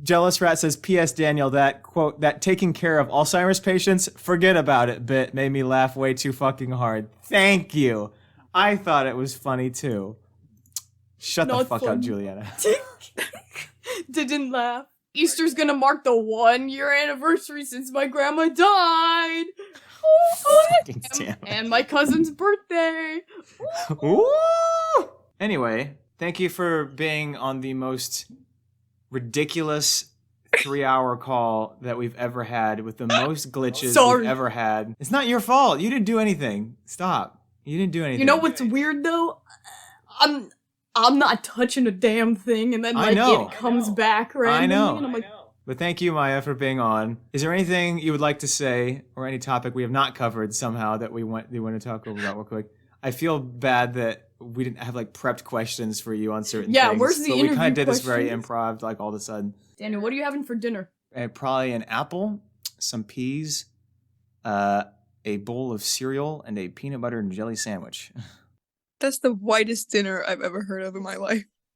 S4: Jealous Rat says, P.S. Daniel, that quote, that taking care of Alzheimer's patients, forget about it bit made me laugh way too fucking hard. Thank you. I thought it was funny too. Shut the fuck up, Juliana.
S2: Didn't laugh. Easter's gonna mark the 1-year anniversary since my grandma died.
S4: Fucking damn it.
S2: And my cousin's birthday.
S4: Ooh. Anyway, thank you for being on the most ridiculous 3-hour call that we've ever had with the most glitches we've ever had. It's not your fault. You didn't do anything. Stop. You didn't do anything.
S2: You know what's weird though? I'm not touching a damn thing, and then like it comes back randomly.
S4: I know.
S2: And I'm like,
S4: But thank you, Maya, for being on. Is there anything you would like to say, or any topic we have not covered somehow that you want to talk about real quick? I feel bad that we didn't have like prepped questions for you on certain things.
S2: Yeah, where's the interview
S4: But we kind of did this very
S2: questions?
S4: improv, like all of a sudden.
S2: Daniel, what are you having for dinner?
S4: Probably an apple, some peas, a bowl of cereal, and a peanut butter and jelly sandwich.
S7: That's the whitest dinner I've ever heard of in my life.